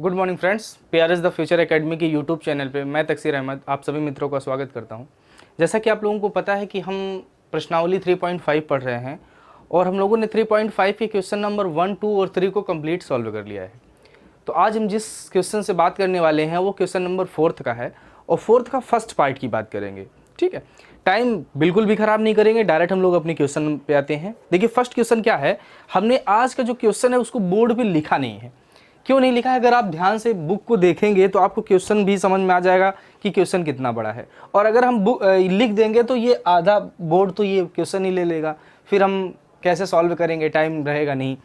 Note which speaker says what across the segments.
Speaker 1: Good morning friends, PRS the future academy के YouTube channel पे मैं तकसीर अहमद आप सभी मित्रों का स्वागत करता हूं। जैसा कि आप लोगों को पता है कि हम प्रश्नावली 3.5 पढ़ रहे हैं और हम लोगों ने 3.5 के क्वेश्चन नंबर 1, 2 और 3 को कंप्लीट सॉल्व कर लिया है। तो आज हम जिस क्वेश्चन से बात करने वाले हैं वो क्वेश्चन नंबर 4 का है और 4 का फर्स्ट पार्ट की बात करेंगे। ठीक है, टाइम बिल्कुल भी खराब नहीं करेंगे, डायरेक्ट हम लोग अपने क्वेश्चन पे आते हैं। देखिए फर्स्ट क्वेश्चन क्या है, हमने आज का जो क्वेश्चन है उसको बोर्ड पे लिखा नहीं है। क्यों नहीं लिखा है? अगर आप ध्यान से बुक को देखेंगे तो आपको क्वेश्चन भी समझ में आ जाएगा कि क्वेश्चन कितना बड़ा है। और अगर हम बुक लिख देंगे तो ये आधा बोर्ड तो ये क्वेश्चन ही ले लेगा, फिर हम कैसे सॉल्व करेंगे, टाइम रहेगा नहीं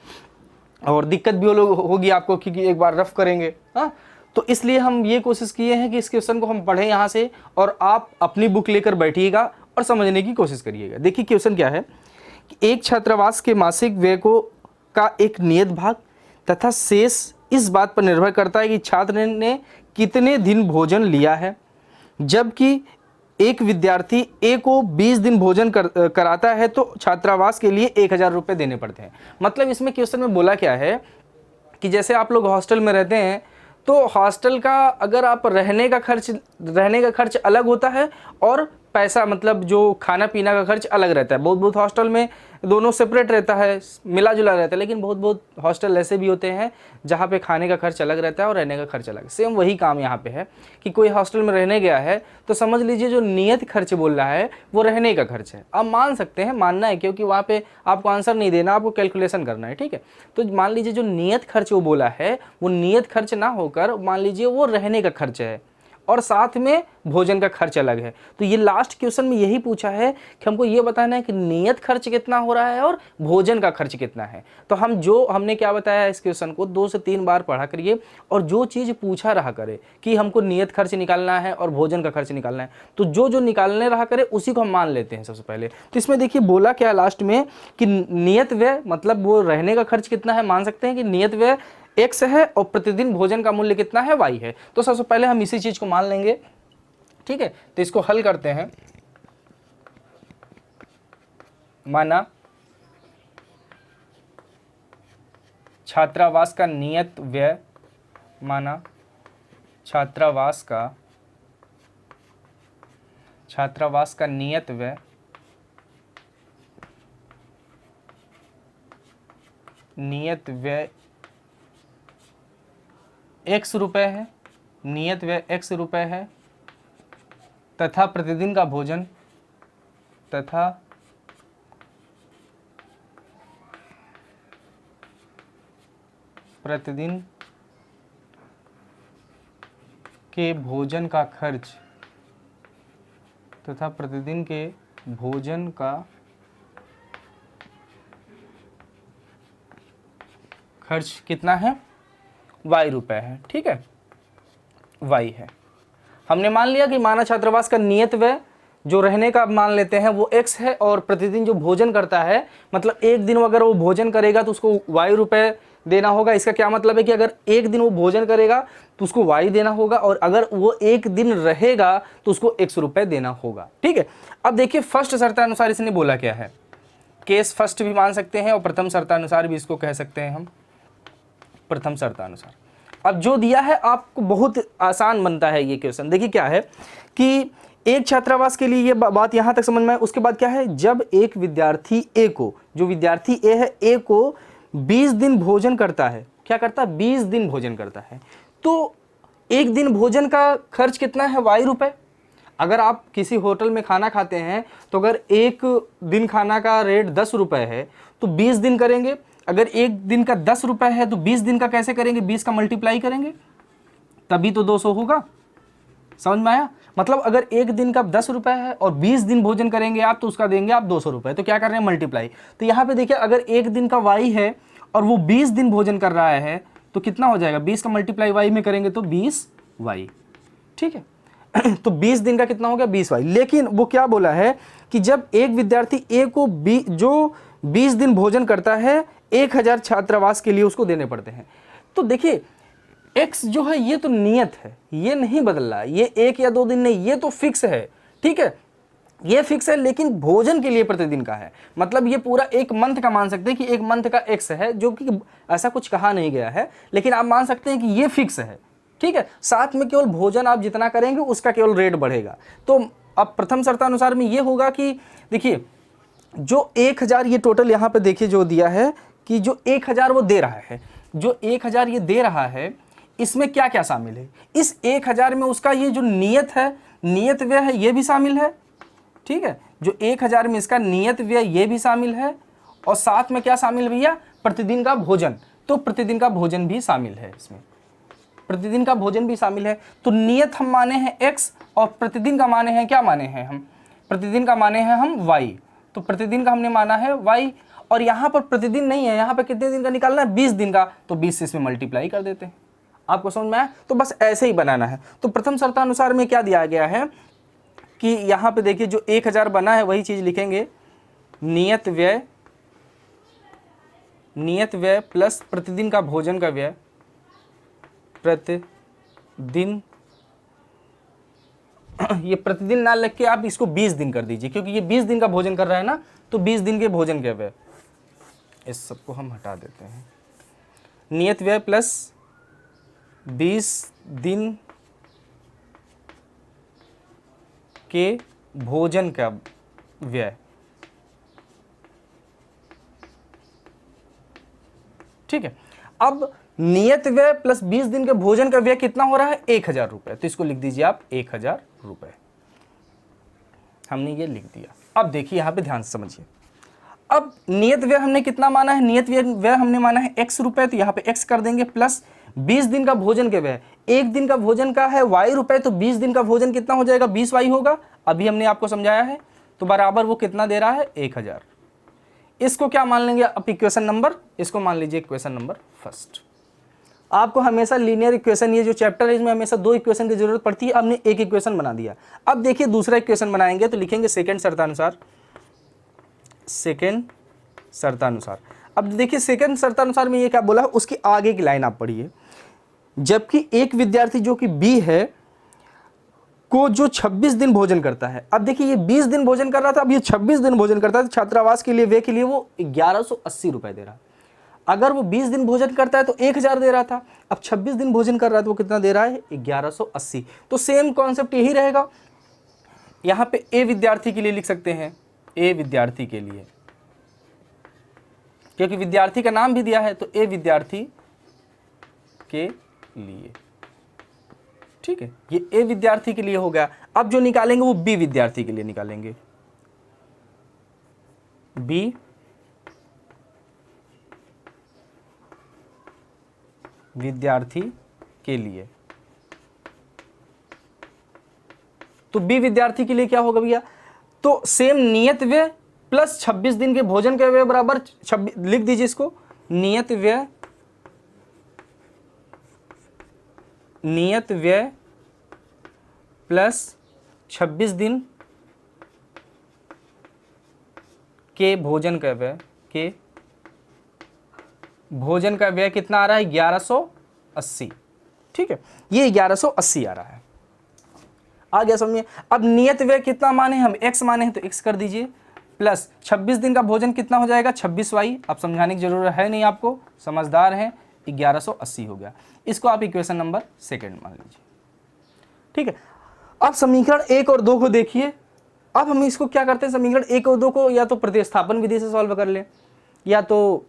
Speaker 1: और दिक्कत भी होगी आपको क्योंकि एक बार रफ करेंगे। हाँ, तो इसलिए हम ये कोशिश किए हैं कि इस क्वेश्चन को हम पढ़ें यहाँ से और आप अपनी बुक लेकर बैठिएगा और समझने की कोशिश करिएगा। देखिए क्वेश्चन क्या है कि एक छात्रावास के मासिक व्यय का एक नियत भाग तथा शेष इस बात पर निर्भर करता है कि छात्र ने कितने दिन भोजन लिया है, जबकि एक विद्यार्थी ए को 20 दिन भोजन कराता है तो छात्रावास के लिए 1000 रुपये देने पड़ते हैं। मतलब इसमें क्वेश्चन में बोला क्या है कि जैसे आप लोग हॉस्टल में रहते हैं तो हॉस्टल का अगर आप रहने का खर्च अलग होता है और पैसा मतलब जो खाना पीना का खर्च अलग रहता है। बहुत हॉस्टल में दोनों सेपरेट रहता है, मिला जुला रहता है, लेकिन बहुत हॉस्टल ऐसे भी होते हैं जहाँ पे खाने का खर्च अलग रहता है और रहने का खर्च अलग। सेम वही काम यहाँ पे है कि कोई हॉस्टल में रहने गया है तो समझ लीजिए जो नियत खर्च बोल रहा है वो रहने का खर्च है। आप मान सकते हैं, मानना है क्योंकि वहाँ पे आपको आंसर नहीं देना, आपको कैलकुलेशन करना है। ठीक है, तो मान लीजिए जो नियत खर्च वो बोला है वो नियत खर्च ना होकर मान लीजिए वो रहने का खर्च है और साथ में भोजन का खर्च अलग है। तो ये लास्ट क्वेश्चन में यही पूछा है कि हमको ये बताना है कि नियत खर्च कितना हो रहा है और भोजन का खर्च कितना है। तो हमने क्या बताया इस क्वेश्चन को 2 से 3 बार पढ़ा करिए और जो चीज़ पूछा रहा करे कि हमको नियत खर्च निकालना है और भोजन का खर्च निकालना है तो जो निकालने रहा करे उसी को हम मान लेते हैं सबसे पहले। तो इसमें देखिए बोला क्या लास्ट में कि नियत व्यय मतलब वो रहने का खर्च कितना है, मान सकते हैं कि नियत व्यय x है और प्रतिदिन भोजन का मूल्य कितना है, y है। तो सबसे पहले हम इसी चीज को मान लेंगे। ठीक है, तो इसको हल करते हैं। माना छात्रावास का नियत व्यय, माना छात्रावास का नियत व्यय x रुपए है, नियत व्यय x रुपए है तथा प्रतिदिन का भोजन प्रतिदिन के भोजन का खर्च कितना है, y रुपए है। ठीक है, y है। हमने मान लिया कि माना छात्रावास का नियत व्यय जो रहने का मान लेते हैं वो x है और प्रतिदिन जो भोजन करता है मतलब एक दिन अगर वो भोजन करेगा तो उसको y रुपए देना होगा। इसका क्या मतलब है कि अगर एक दिन वो भोजन करेगा तो उसको y देना होगा और अगर वो एक दिन रहेगा तो उसको x रुपए देना होगा। ठीक है, अब देखिए फर्स्ट शर्तानुसार इसने बोला क्या है, केस फर्स्ट भी मान सकते हैं और प्रथम शर्तानुसार भी इसको कह सकते हैं हम, प्रथम शर्तानुसार। अब जो दिया है आपको बहुत आसान बनता है ये क्वेश्चन। देखिए क्या है कि एक छात्रावास के लिए ये बात यहां तक समझ में आए। उसके बाद क्या है, जब एक विद्यार्थी ए को, जो विद्यार्थी ए है, ए को 20 दिन भोजन करता है, क्या करता है, 20 दिन भोजन करता है, तो एक दिन भोजन का खर्च कितना है, y रुपए। अगर आप किसी होटल में खाना खाते हैं तो अगर एक दिन खाना का रेट 10 रुपए है तो 20 दिन करेंगे। अगर एक दिन का 10 रुपए है तो 20 दिन का कैसे करेंगे, 20 का मल्टीप्लाई करेंगे तभी तो 200 होगा। समझ में आया? मतलब अगर एक दिन का 10 रुपए है और 20 दिन भोजन करेंगे आप तो उसका देंगे आप 200 रुपए। तो क्या कर रहे हैं, मल्टीप्लाई। तो यहाँ पे देखिए अगर एक दिन का y है और वो 20 दिन भोजन कर रहा है तो कितना हो जाएगा, 20 का मल्टीप्लाई y में करेंगे तो 20y। ठीक है तो 20 दिन का कितना हो गया, 20y। लेकिन वो क्या बोला है कि जब एक विद्यार्थी ए को जो 20 दिन भोजन करता है 1000 छात्रावास के लिए उसको देने पड़ते हैं। तो देखिए x जो है ये तो नियत है, ये नहीं बदल रहा, ये 1 या 2 दिन नहीं, ये तो फिक्स है। ठीक है, ये फिक्स है, लेकिन भोजन के लिए प्रतिदिन का है। मतलब ये पूरा एक मंथ का मान सकते हैं कि एक मंथ का एक्स है, जो कि ऐसा कुछ कहा नहीं गया है, लेकिन आप मान सकते हैं कि ये फिक्स है। ठीक है, साथ में केवल भोजन आप जितना करेंगे उसका केवल रेट बढ़ेगा। तो अब प्रथम शर्तानुसार में ये होगा कि देखिए जो 1000 ये टोटल यहाँ पे देखिए जो दिया है कि जो 1000 वो दे रहा है, जो 1000 ये दे रहा है, इसमें क्या क्या शामिल है? इस 1000 में उसका ये जो नियत है, नियत व्यय है, ये भी शामिल है। ठीक है, जो 1000 में इसका नियत व्यय ये भी शामिल है, और साथ में क्या शामिल भैया? प्रतिदिन का भोजन। तो प्रतिदिन का भोजन भी शामिल है, इसमें प्रतिदिन का भोजन भी शामिल है। तो नियत हम माने हैं x और प्रतिदिन का माने हैं, क्या माने हैं हम? प्रतिदिन का माने हैं हम y। तो प्रतिदिन का हमने माना है y, और यहाँ पर प्रतिदिन नहीं है, यहाँ पर कितने दिन का निकालना है? 20 दिन का। तो 20 से इसमें मल्टीप्लाई कर देते हैं। आपको समझ में आया? तो बस ऐसे ही बनाना है। तो प्रथम शर्तानुसार में क्या दिया गया है कि यहाँ पे देखिए जो 1000 बना है वही चीज़ लिखेंगे, नियत व्यय प्लस प्रतिदिन का भोजन का व्यय, प्रतिदिन ये प्रतिदिन ना लग के आप इसको 20 दिन कर दीजिए, क्योंकि ये 20 दिन का भोजन कर रहा है ना, तो 20 दिन के भोजन के व्यय, इस सबको हम हटा देते हैं। नियत व्यय प्लस 20 दिन के भोजन का व्यय। ठीक है, अब नियत व्यय प्लस 20 दिन के भोजन का व्यय कितना हो रहा है? 1000 रुपये। तो इसको लिख दीजिए आप 1000 रुपये। हमने ये लिख दिया। अब देखिए यहां पे ध्यान से समझिए। अब नियत व्यय हमने कितना माना है? नियत व्यय हमने माना है x रुपए, तो यहाँ पे x कर देंगे, प्लस 20 दिन का भोजन के व्यय, एक दिन का भोजन का है y रुपए, तो 20 दिन का भोजन कितना हो जाएगा? 20y होगा। अभी हमने आपको समझाया है, तो बराबर वो कितना दे रहा है? 1000। इसको क्या मान लेंगे आप? इक्वेशन नंबर, इसको मान लीजिए इक्वेशन नंबर फर्स्ट। आपको हमेशा लीनियर इक्वेशन, ये जो चैप्टर है इसमें हमेशा 2 इक्वेशन की जरूरत पड़ती है, हमने एक इक्वेशन बना दिया। अब देखिए दूसरा इक्वेशन बनाएंगे, तो लिखेंगे सेकंड शर्तानुसार, सेकंड शर्तानुसार। अब देखिए सेकंड शर्तानुसार में ये क्या बोला है, उसकी आगे की लाइन आप पढ़िए। जबकि एक विद्यार्थी जो कि बी है को जो 26 दिन भोजन करता है, अब देखिए ये 20 दिन भोजन कर रहा था, अब ये 26 दिन भोजन करता है, तो छात्रावास के लिए वे के लिए वो 1180 रुपए दे रहा है। अगर वो 20 दिन भोजन करता है तो 1000 दे रहा था, अब 26 दिन भोजन कर रहा है तो वो कितना दे रहा है? 1180। तो सेम कॉन्सेप्ट यही रहेगा। यहां पे ए विद्यार्थी के लिए लिख सकते हैं, ए विद्यार्थी के लिए, क्योंकि विद्यार्थी का नाम भी दिया है, तो ए विद्यार्थी के लिए। ठीक है, ये ए विद्यार्थी के लिए हो गया। अब जो निकालेंगे वो बी विद्यार्थी के लिए निकालेंगे, बी विद्यार्थी के लिए। तो बी विद्यार्थी के लिए क्या होगा भैया? तो सेम नियत व्यय प्लस 26 दिन के भोजन के व्यय बराबर 26, लिख दीजिए इसको, नियत व्यय प्लस 26 दिन के भोजन का व्यय, के भोजन का व्यय कितना आ रहा है? 1180। ठीक है, ये 1180 आ रहा है। आ गया समझिए। अब नियत व्यय कितना माने हम? x माने हैं, तो x कर दीजिए, प्लस 26 दिन का भोजन कितना हो जाएगा? 26y। अब समझाने की जरूरत है नहीं, आपको समझदार हैं, 1180 हो गया। इसको आप इक्वेशन नंबर सेकंड मान लीजिए। ठीक है, अब समीकरण 1 और 2 को देखिए। अब हम इसको क्या करते हैं, समीकरण 1 और 2 को या तो प्रतिस्थापन विधि से सॉल्व कर लें, या तो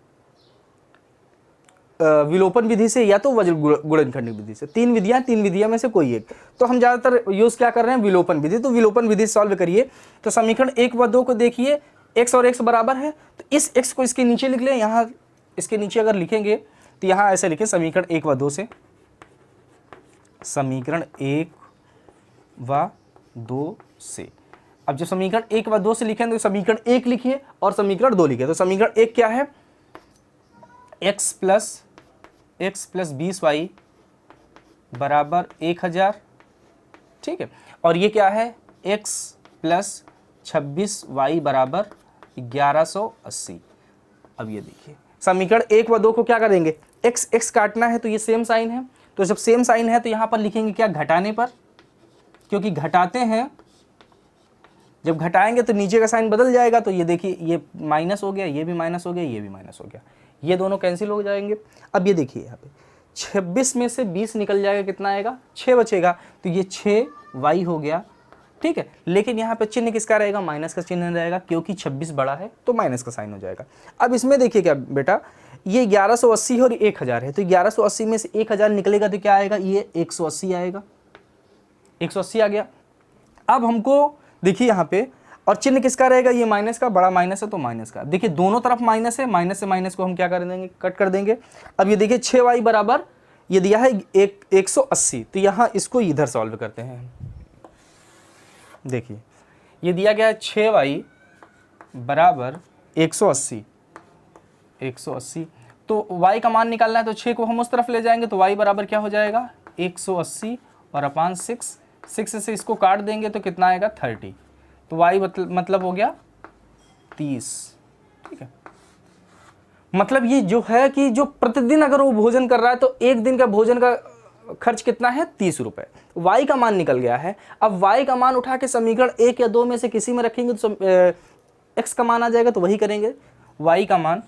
Speaker 1: विलोपन विधि से, या तो गुणनखंड विधि से। तीन विधियां में से कोई एक। तो हम ज्यादातर यूज क्या कर रहे हैं? विलोपन विधि। तो विलोपन विधि से सॉल्व करिए। तो समीकरण 1 व 2 को देखिए, x और x बराबर है, तो इस x को इसके नीचे लिख लें। यहाँ इसके नीचे अगर लिखेंगे तो यहाँ ऐसे लिखें, समीकरण 1 व 2 से, समीकरण 1 व 2 से। अब जब समीकरण 1 व 2 से लिखें तो समीकरण 1 लिखिए और समीकरण 2 लिखिए। तो समीकरण 1 क्या है? x प्लस 20y बराबर 1000। ठीक है, और ये क्या है? x प्लस 26y बराबर 1180। अब ये देखिए समीकरण 1 व 2 को क्या करेंगे? x काटना है, तो ये सेम साइन है, तो जब सेम साइन है तो यहाँ पर लिखेंगे क्या? घटाने पर, क्योंकि घटाते हैं जब घटाएंगे तो नीचे का साइन बदल जाएगा, तो ये देखिए ये माइनस हो गया, ये भी माइनस हो गया, ये भी माइनस हो गया, ये दोनों कैंसिल हो जाएंगे। अब ये देखिए यहाँ पे 26 में से 20 निकल जाएगा, कितना आएगा 6 बचेगा, तो ये 6y हो गया, ठीक है। लेकिन यहाँ पे चिन्ह किसका रहेगा, माइनस का चिन्ह रहेगा, क्योंकि 26 बड़ा है तो माइनस का साइन हो जाएगा। अब इसमें देखिए क्या बेटा, ये 1180 है और 1000 है, तो 1180 में से 1000 निकलेगा तो क्या आएगा, ये 180 आएगा, 180 आ गया। अब हमको देखिए यहाँ पे, और चिन्ह किसका रहेगा, ये माइनस का, बड़ा माइनस है तो माइनस का। देखिए दोनों तरफ माइनस है, माइनस से माइनस को हम क्या कर देंगे, कट कर देंगे। अब ये देखिए 6y बराबर, ये दिया है 180, तो यहाँ इसको इधर सॉल्व करते हैं। देखिए ये दिया गया है 6y बराबर 180, 180, तो y का मान निकालना है, तो 6 को हम उस तरफ ले जाएंगे, तो y बराबर क्या हो जाएगा 180 और अपान 6 से इसको काट देंगे तो कितना आएगा 30, तो y मतलब हो गया 30, ठीक है। मतलब ये जो है कि जो प्रतिदिन अगर वो भोजन कर रहा है तो एक दिन का भोजन का खर्च कितना है 30 रुपए, y का मान निकल गया है। अब y का मान उठा के समीकरण 1 या 2 में से किसी में रखेंगे तो x का मान आ जाएगा, तो वही करेंगे। y का मान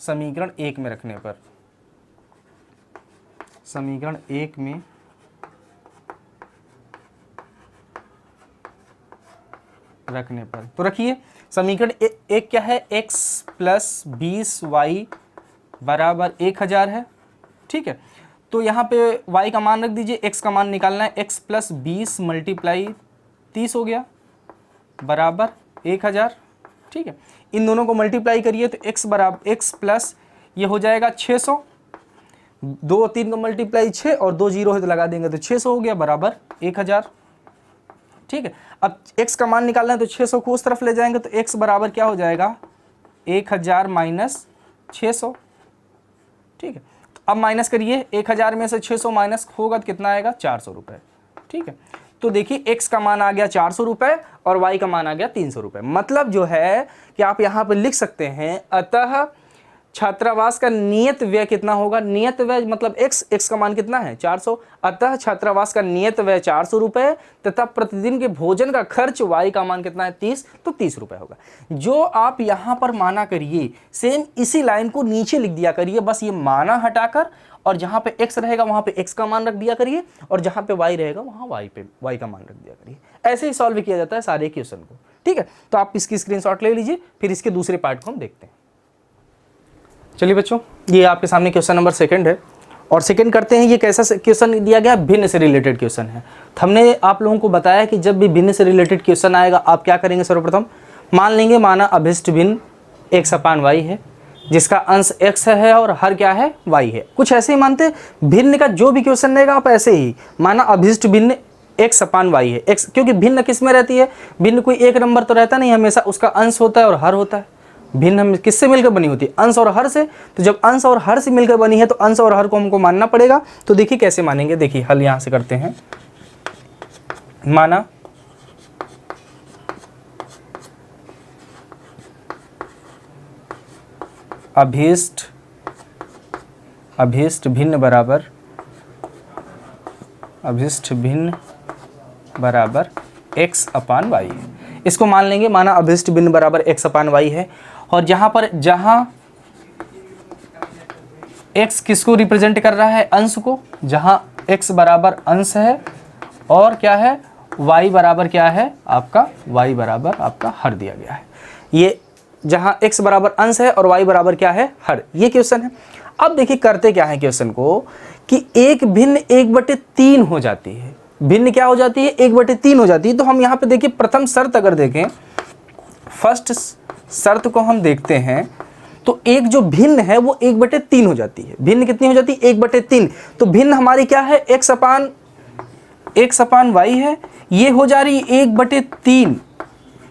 Speaker 1: समीकरण 1 में रखने पर, समीकरण 1 में रखने पर, तो रखिए समीकरण 1 क्या है, x प्लस 20y बराबर 1000 है, ठीक है। तो यहाँ पे y का मान रख दीजिए, x का मान निकालना है, x प्लस 20 मल्टीप्लाई 30 हो गया बराबर 1000, ठीक है। इन दोनों को मल्टीप्लाई करिए तो x बराबर x प्लस ये हो जाएगा 600, 2 और 3 का मल्टीप्लाई 6 और 2 जीरो है तो लगा देंगे तो 600 हो गया बराबर 1000, ठीक है। अब x का मान निकालना है तो 600 को उस तरफ ले जाएंगे तो x बराबर क्या हो जाएगा 1000 माइनस 600, ठीक है। तो अब माइनस करिए, 1000 में से 600 माइनस होगा तो कितना आएगा 400 रुपये, ठीक है। तो देखिए x का मान आ गया 400 रुपये और y का मान आ गया 300 रुपये। मतलब जो है कि आप यहाँ पर लिख सकते हैं, अतः छात्रावास का नियत व्यय कितना होगा, नियत व्यय मतलब x का मान कितना है 400, अतः छात्रावास का नियत व्यय 400 रुपये तथा प्रतिदिन के भोजन का खर्च y का मान कितना है 30, तो 30 रुपये होगा। जो आप यहाँ पर माना करिए, सेम इसी लाइन को नीचे लिख दिया करिए, बस ये माना हटाकर, और जहाँ पे x रहेगा वहाँ पे x का मान रख दिया करिए, और जहाँ पे y रहेगा वहाँ y का मान रख दिया करिए। ऐसे ही सॉल्व किया जाता है सारे क्वेश्चन को, ठीक है। तो आप इसकी स्क्रीनशॉट ले लीजिए, फिर इसके दूसरे पार्ट को हम देखते हैं। चलिए बच्चों, ये आपके सामने क्वेश्चन नंबर 2 है, और सेकंड करते हैं। ये कैसा क्वेश्चन दिया गया, भिन्न से रिलेटेड क्वेश्चन है। हमने आप लोगों को बताया कि जब भी भिन्न से रिलेटेड क्वेश्चन आएगा आप क्या करेंगे, सर्वप्रथम मान लेंगे माना अभिष्ट भिन्न x अपान y है, जिसका अंश x है और हर क्या है y है। कुछ ऐसे ही मानते, भिन्न का जो भी क्वेश्चन रहेगा आप ऐसे ही माना अभिष्ट भिन्न x अपान y है। x क्योंकि भिन्न किस में रहती है, भिन्न कोई एक नंबर तो रहता नहीं, हमेशा उसका अंश होता है और हर होता है। भिन्न हम किससे मिलकर बनी होती है, अंश और हर से। तो जब अंश और हर से मिलकर बनी है तो अंश और हर को हमको मानना पड़ेगा। तो देखिए कैसे मानेंगे, देखिए हल यहां से करते हैं। माना अभिष्ट भिन्न बराबर x अपान y है। इसको मान लेंगे, माना अभिष्ट भिन्न बराबर x अपान y है, और जहां x किसको रिप्रेजेंट कर रहा है, अंश को, जहां x बराबर अंश है और क्या है y बराबर क्या है आपका, y बराबर आपका हर दिया गया है। ये जहां x बराबर अंश है और y बराबर क्या है हर, ये क्वेश्चन है। अब देखिए करते क्या है क्वेश्चन को, कि एक भिन्न 1/3 हो जाती है, भिन्न क्या हो जाती है 1/3 हो जाती है। तो हम यहाँ पे देखिए प्रथम शर्त अगर देखें, फर्स्ट शर्त को हम देखते हैं, तो एक जो भिन्न है वो 1/3 हो जाती है। भिन्न कितनी हो जाती है 1/3। तो भिन्न हमारी क्या है x अपान y है, ये हो जा रही 1/3।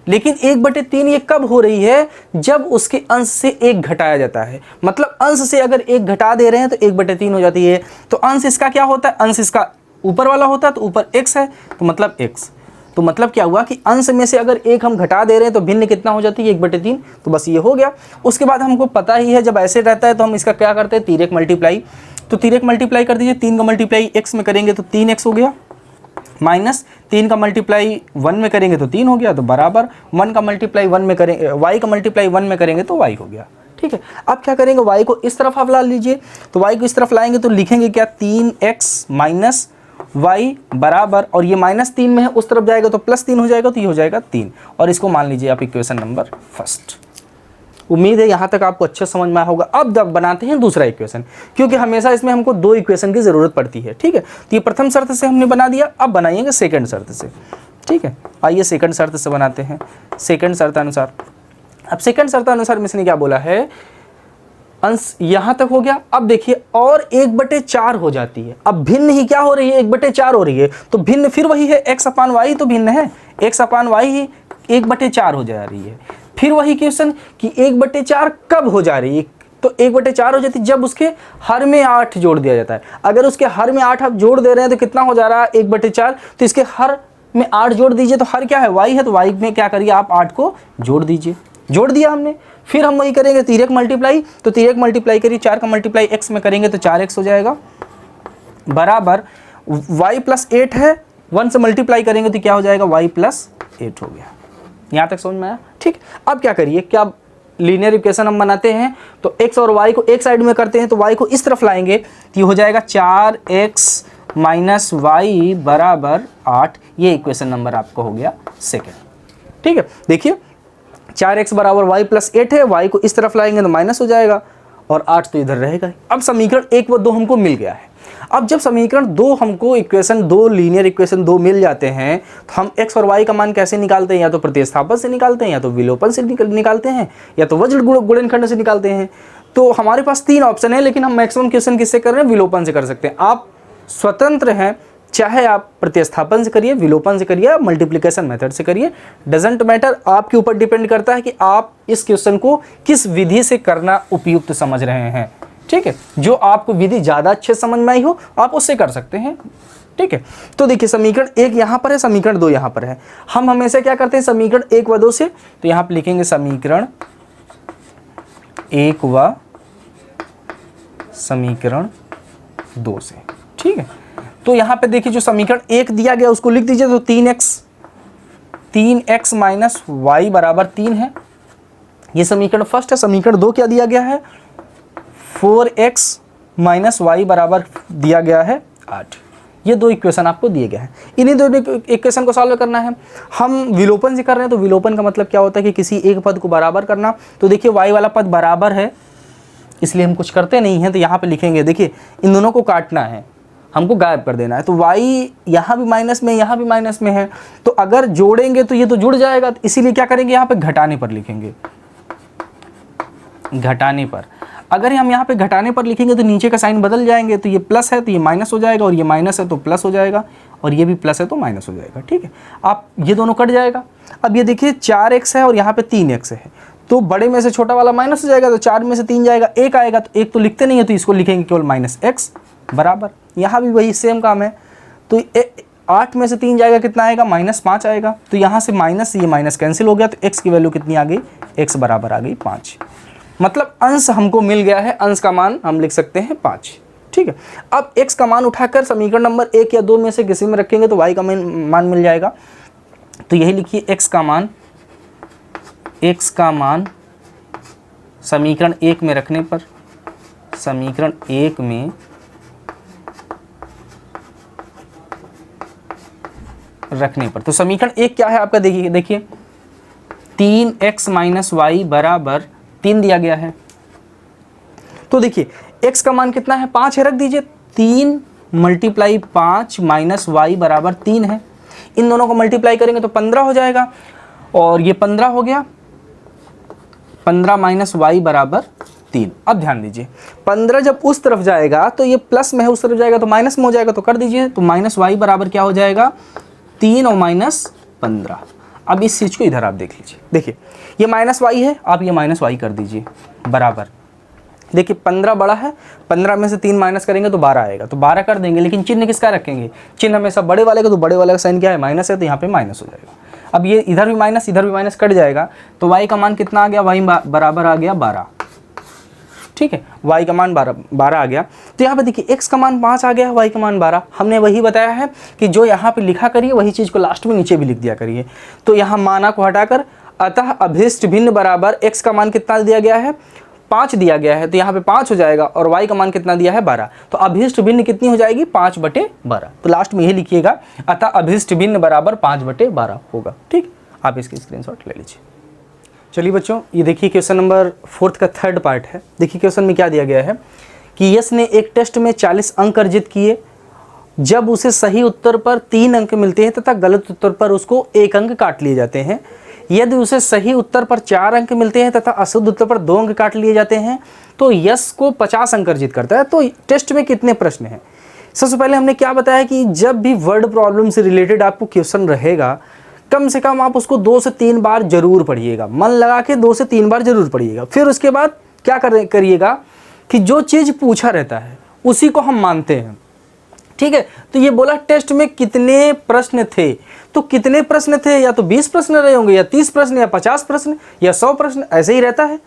Speaker 1: लेकिन 1/3 ये कब हो रही है, जब उसके अंश से 1 घटाया जाता है। मतलब अंश से अगर 1 घटा दे रहे हैं तो 1/3 हो जाती है। तो अंश इसका क्या होता है, अंश इसका ऊपर वाला होता है, तो ऊपर x है तो मतलब x। तो मतलब क्या हुआ कि अंश में से अगर 1 हम घटा दे रहे हैं तो भिन्न कितना हो जाती है 1/3। तो बस ये हो गया। उसके बाद हमको पता ही है जब ऐसे रहता है तो हम इसका क्या करते हैं, तिर्यक मल्टीप्लाई। तो तिर्यक मल्टीप्लाई कर दीजिए, 3 का मल्टीप्लाई x में करेंगे तो 3x हो गया, माइनस 3 का मल्टीप्लाई 1 में करेंगे तो 3 हो गया, तो बराबर 1 का मल्टीप्लाई 1 में करेंगे, y का मल्टीप्लाई 1 में करेंगे तो y हो गया। ठीक है, अब क्या करेंगे, y को इस तरफ आप ला लीजिए, तो y को इस तरफ लाएंगे तो लिखेंगे क्या, 3x माइनस y बराबर, और ये -3 में है, उस तरफ जाएगा तो +3 हो जाएगा, तो ये हो जाएगा 3, और इसको मान लीजिए आप इक्वेशन नंबर फर्स्ट। उम्मीद है यहाँ तक आपको अच्छा समझ में आया होगा। अब जब बनाते हैं दूसरा इक्वेशन, क्योंकि हमेशा इसमें हमको 2 इक्वेशन की ज़रूरत पड़ती है। ठीक है, तो ये प्रथम शर्त से हमने बना दिया, अब बनाएंगे सेकंड शर्त से। ठीक है, आइए सेकंड शर्त से बनाते हैं। सेकंड शर्त अनुसार, अब सेकंड शर्त अनुसार इसने क्या बोला है, अंश यहाँ तक हो गया। अब देखिए और 1/4 हो जाती है। अब भिन्न ही क्या हो रही है, 1/4 हो रही है, तो भिन्न फिर वही है, x/y तो भिन्न है, x/y ही 1/4 हो जा रही है। फिर वही क्वेश्चन कि 1/4 कब हो जा रही है, तो 1/4 हो जाती है जब उसके हर में 8 जोड़ दिया जाता है। अगर उसके हर में 8 आप जोड़ दे रहे हैं तो कितना हो जा रहा है, 1/4, तो इसके हर में 8 जोड़ दीजिए, तो हर क्या है, y है, तो y में क्या करिए आप 8 को जोड़ दीजिए। जोड़ दिया हमने, फिर हम वही करेंगे 3x मल्टीप्लाई, तो 3x मल्टीप्लाई करिए, 4 का मल्टीप्लाई x में करेंगे तो 4x हो जाएगा, बराबर y + 8 है, 1 से मल्टीप्लाई करेंगे तो क्या हो जाएगा, y + 8 हो गया। यहाँ तक समझ में आया। ठीक, अब क्या करिए, क्या लीनियर इक्वेशन हम बनाते हैं, तो x और y को एक साइड में करते हैं, तो y को इस तरफ लाएंगे तो ये हो जाएगा 4x माइनस y बराबर 8। ये इक्वेशन नंबर आपको हो गया सेकेंड। ठीक है, देखिए 4x बराबर y + 8 है, y को इस तरफ लाएंगे तो माइनस हो जाएगा, और 8 तो इधर रहेगा। अब समीकरण 1 व 2 हमको मिल गया है। अब जब समीकरण 2 हमको इक्वेशन 2 लीनियर इक्वेशन 2 मिल जाते हैं, तो हम x और y का मान कैसे निकालते हैं, या तो प्रतिस्थापन से निकालते हैं, या तो विलोपन से निकालते हैं, या तो वज्र गुणनखंड से निकालते हैं। तो हमारे पास 3 ऑप्शन है, लेकिन हम मैक्सिमम क्वेश्चन किससे कर रहे हैं, विलोपन से कर सकते हैं। आप स्वतंत्र हैं, चाहे आप प्रतिस्थापन से करिए, विलोपन से करिए, मल्टीप्लिकेशन मेथड से करिए, डजेंट मैटर, आपके ऊपर डिपेंड करता है कि आप इस क्वेश्चन को किस विधि से करना उपयुक्त समझ रहे हैं। ठीक है, जो आपको विधि ज़्यादा अच्छे समझ में आई हो आप उससे कर सकते हैं। ठीक है, तो देखिए समीकरण 1 यहाँ पर है, समीकरण 2 यहाँ पर है। हम हमेशा क्या करते हैं, समीकरण 1 व 2 से, तो यहाँ पर लिखेंगे समीकरण 1 व समीकरण 2 से। ठीक है, तो यहाँ पे देखिए जो समीकरण 1 दिया गया उसको लिख दीजिए, तो 3x माइनस y बराबर 3 है, ये समीकरण फर्स्ट है। समीकरण 2 क्या दिया गया है, 4x माइनस y बराबर दिया गया है 8। ये 2 इक्वेशन आपको दिए गए हैं, इन्हीं 2 इक्वेशन को सॉल्व करना है। हम विलोपन से कर रहे हैं, तो विलोपन का मतलब क्या होता है कि किसी एक पद को बराबर करना। तो देखिए y वाला पद बराबर है, इसलिए हम कुछ करते नहीं हैं, तो यहाँ पे लिखेंगे, देखिए इन दोनों को काटना है, हमको गायब कर देना है। तो y यहाँ भी माइनस में, यहाँ भी माइनस में है, तो अगर जोड़ेंगे तो ये तो जुड़ जाएगा, तो इसीलिए क्या करेंगे, यहाँ पे घटाने पर लिखेंगे, घटाने पर। अगर हम यहाँ पे घटाने पर लिखेंगे तो नीचे का साइन बदल जाएंगे, तो ये प्लस है तो ये माइनस हो जाएगा, और ये माइनस है तो प्लस हो जाएगा, और ये भी प्लस है तो माइनस हो जाएगा। ठीक है, आप ये दोनों कट जाएगा। अब ये देखिए 4x है और यहाँ पे 3x है, तो बड़े में से छोटा वाला माइनस हो जाएगा, तो 4 में से 3 जाएगा, 1 आएगा, तो 1 तो लिखते नहीं है, तो इसको लिखेंगे केवल -x बराबर। यहाँ भी वही सेम काम है, तो 8 में से 3 जाएगा, कितना आएगा, -5 आएगा, तो यहाँ से माइनस, ये माइनस कैंसिल हो गया, तो x की वैल्यू कितनी आ गई, x बराबर आ गई 5। मतलब अंश हमको मिल गया है, अंश का मान हम लिख सकते हैं 5। ठीक है, अब x का मान उठाकर समीकरण नंबर 1 या 2 में से किसी में रखेंगे तो y का मान मिल जाएगा। तो यही लिखिए, x का मान समीकरण 1 में रखने पर, समीकरण 1 में रखने पर, तो समीकरण 1 क्या है आपका, देखिए 3x माइनस y बराबर 3 दिया गया है। तो देखिए x का मान कितना है, 5 है, रख दीजिए, 3 × 5 माइनस y बराबर 3 है। इन दोनों को मल्टीप्लाई करेंगे तो 15 हो जाएगा, और ये 15 हो गया, 15 माइनस y बराबर 3। अब ध्यान दीजिए, 15 जब उस तरफ जाएगा तो ये प्लस में है, उस तरफ जाएगा तो माइनस में हो जाएगा, तो कर दीजिए, तो -y बराबर क्या हो जाएगा, 3 और -15। अब इस चीज़ को इधर आप देख लीजिए, देखिए ये -y है, आप ये -y कर दीजिए बराबर। देखिए 15 बड़ा है, 15 में से 3 माइनस करेंगे तो 12 आएगा, तो 12 कर देंगे, लेकिन चिन्ह किसका रखेंगे, चिन्ह हमेशा बड़े वाले का, तो बड़े वाले का साइन क्या है, माइनस है, तो यहाँ पे माइनस हो जाएगा। अब ये इधर भी माइनस, इधर भी माइनस कट जाएगा, तो y का मान कितना आ गया, y बराबर आ गया 12। ठीक है, y का मान 12 आ गया। तो यहाँ पे देखिए x का मान 5 आ गया, y का मान 12। हमने वही बताया है कि जो यहाँ पे लिखा करिए वही चीज़ को लास्ट में नीचे भी लिख दिया करिए। तो यहाँ माना को हटाकर अतः अभिष्ट भिन्न बराबर x का मान कितना दिया गया है, 5 दिया गया है, तो यहाँ पे 5 हो जाएगा, और y का मान कितना दिया है 12। तो अभिष्ट भिन्न कितनी हो जाएगी, 5/12। तो लास्ट में यही लिखिएगा, अतः अभिष्ट भिन्न बराबर 5/12 होगा। ठीक, आप इसकी स्क्रीनशॉट ले लीजिए। चलिए बच्चों, ये देखिए क्वेश्चन नंबर 4 का थर्ड पार्ट है। देखिए क्वेश्चन में क्या दिया गया है कि यश ने एक टेस्ट में 40 अंक अर्जित किए। जब उसे सही उत्तर पर 3 अंक मिलते हैं तथा गलत उत्तर पर उसको 1 अंक काट लिए जाते हैं। यदि उसे सही उत्तर पर 4 अंक मिलते हैं तथा अशुद्ध उत्तर पर 2 अंक काट लिए जाते हैं तो यश को 50 अंक अर्जित करता है। तो टेस्ट में कितने प्रश्न हैं? सबसे पहले हमने क्या बताया कि जब भी वर्ड प्रॉब्लम से रिलेटेड आपको क्वेश्चन रहेगा, कम से कम आप उसको 2 से 3 बार जरूर पढ़िएगा, मन लगा के 2 से 3 बार जरूर पढ़िएगा। फिर उसके बाद क्या करिएगा कि जो चीज़ पूछा रहता है उसी को हम मानते हैं। ठीक है, तो ये बोला टेस्ट में कितने प्रश्न थे, तो कितने प्रश्न थे, या तो 20 प्रश्न रहे होंगे, या 30 प्रश्न, या 50 प्रश्न, या 100 प्रश्न, ऐसे ही रहता है।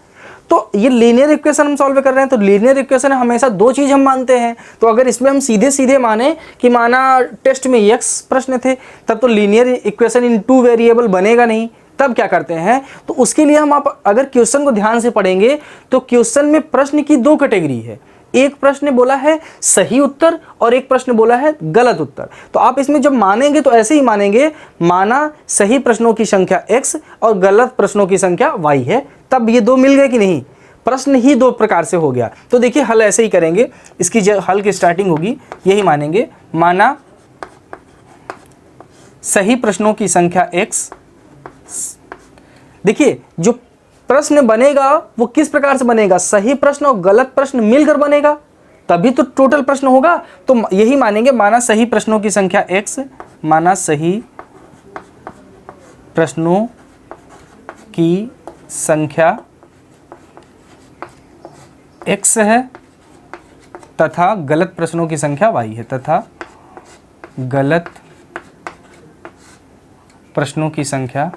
Speaker 1: तो ये लीनियर इक्वेशन हम सॉल्व कर रहे हैं, तो लीनियर इक्वेशन हमेशा 2 चीज़ हम मानते हैं। तो अगर इसमें हम सीधे सीधे माने कि माना टेस्ट में x प्रश्न थे, तब तो लीनियर इक्वेशन इन 2 वेरिएबल बनेगा नहीं। तब क्या करते हैं, तो उसके लिए हम आप अगर क्वेश्चन को ध्यान से पढ़ेंगे तो क्वेश्चन में प्रश्न की 2 कैटेगरी है। एक प्रश्न बोला है सही उत्तर और एक प्रश्न बोला है गलत उत्तर। तो आप इसमें जब मानेंगे तो ऐसे ही मानेंगे, माना सही प्रश्नों की संख्या x और गलत प्रश्नों की संख्या y है, तब ये 2 मिल गए कि नहीं, प्रश्न ही 2 प्रकार से हो गया। तो देखिए हल ऐसे ही करेंगे, इसकी जो हल की स्टार्टिंग होगी यही मानेंगे, माना सही प्रश्नों की संख्या x। देखिए जो प्रश्न बनेगा वो किस प्रकार से बनेगा, सही प्रश्न और गलत प्रश्न मिलकर बनेगा, तभी तो टोटल प्रश्न होगा। तो यही मानेंगे, माना सही प्रश्नों की संख्या x, माना सही प्रश्नों की संख्या x है तथा गलत प्रश्नों की संख्या y है, तथा गलत प्रश्नों की संख्या,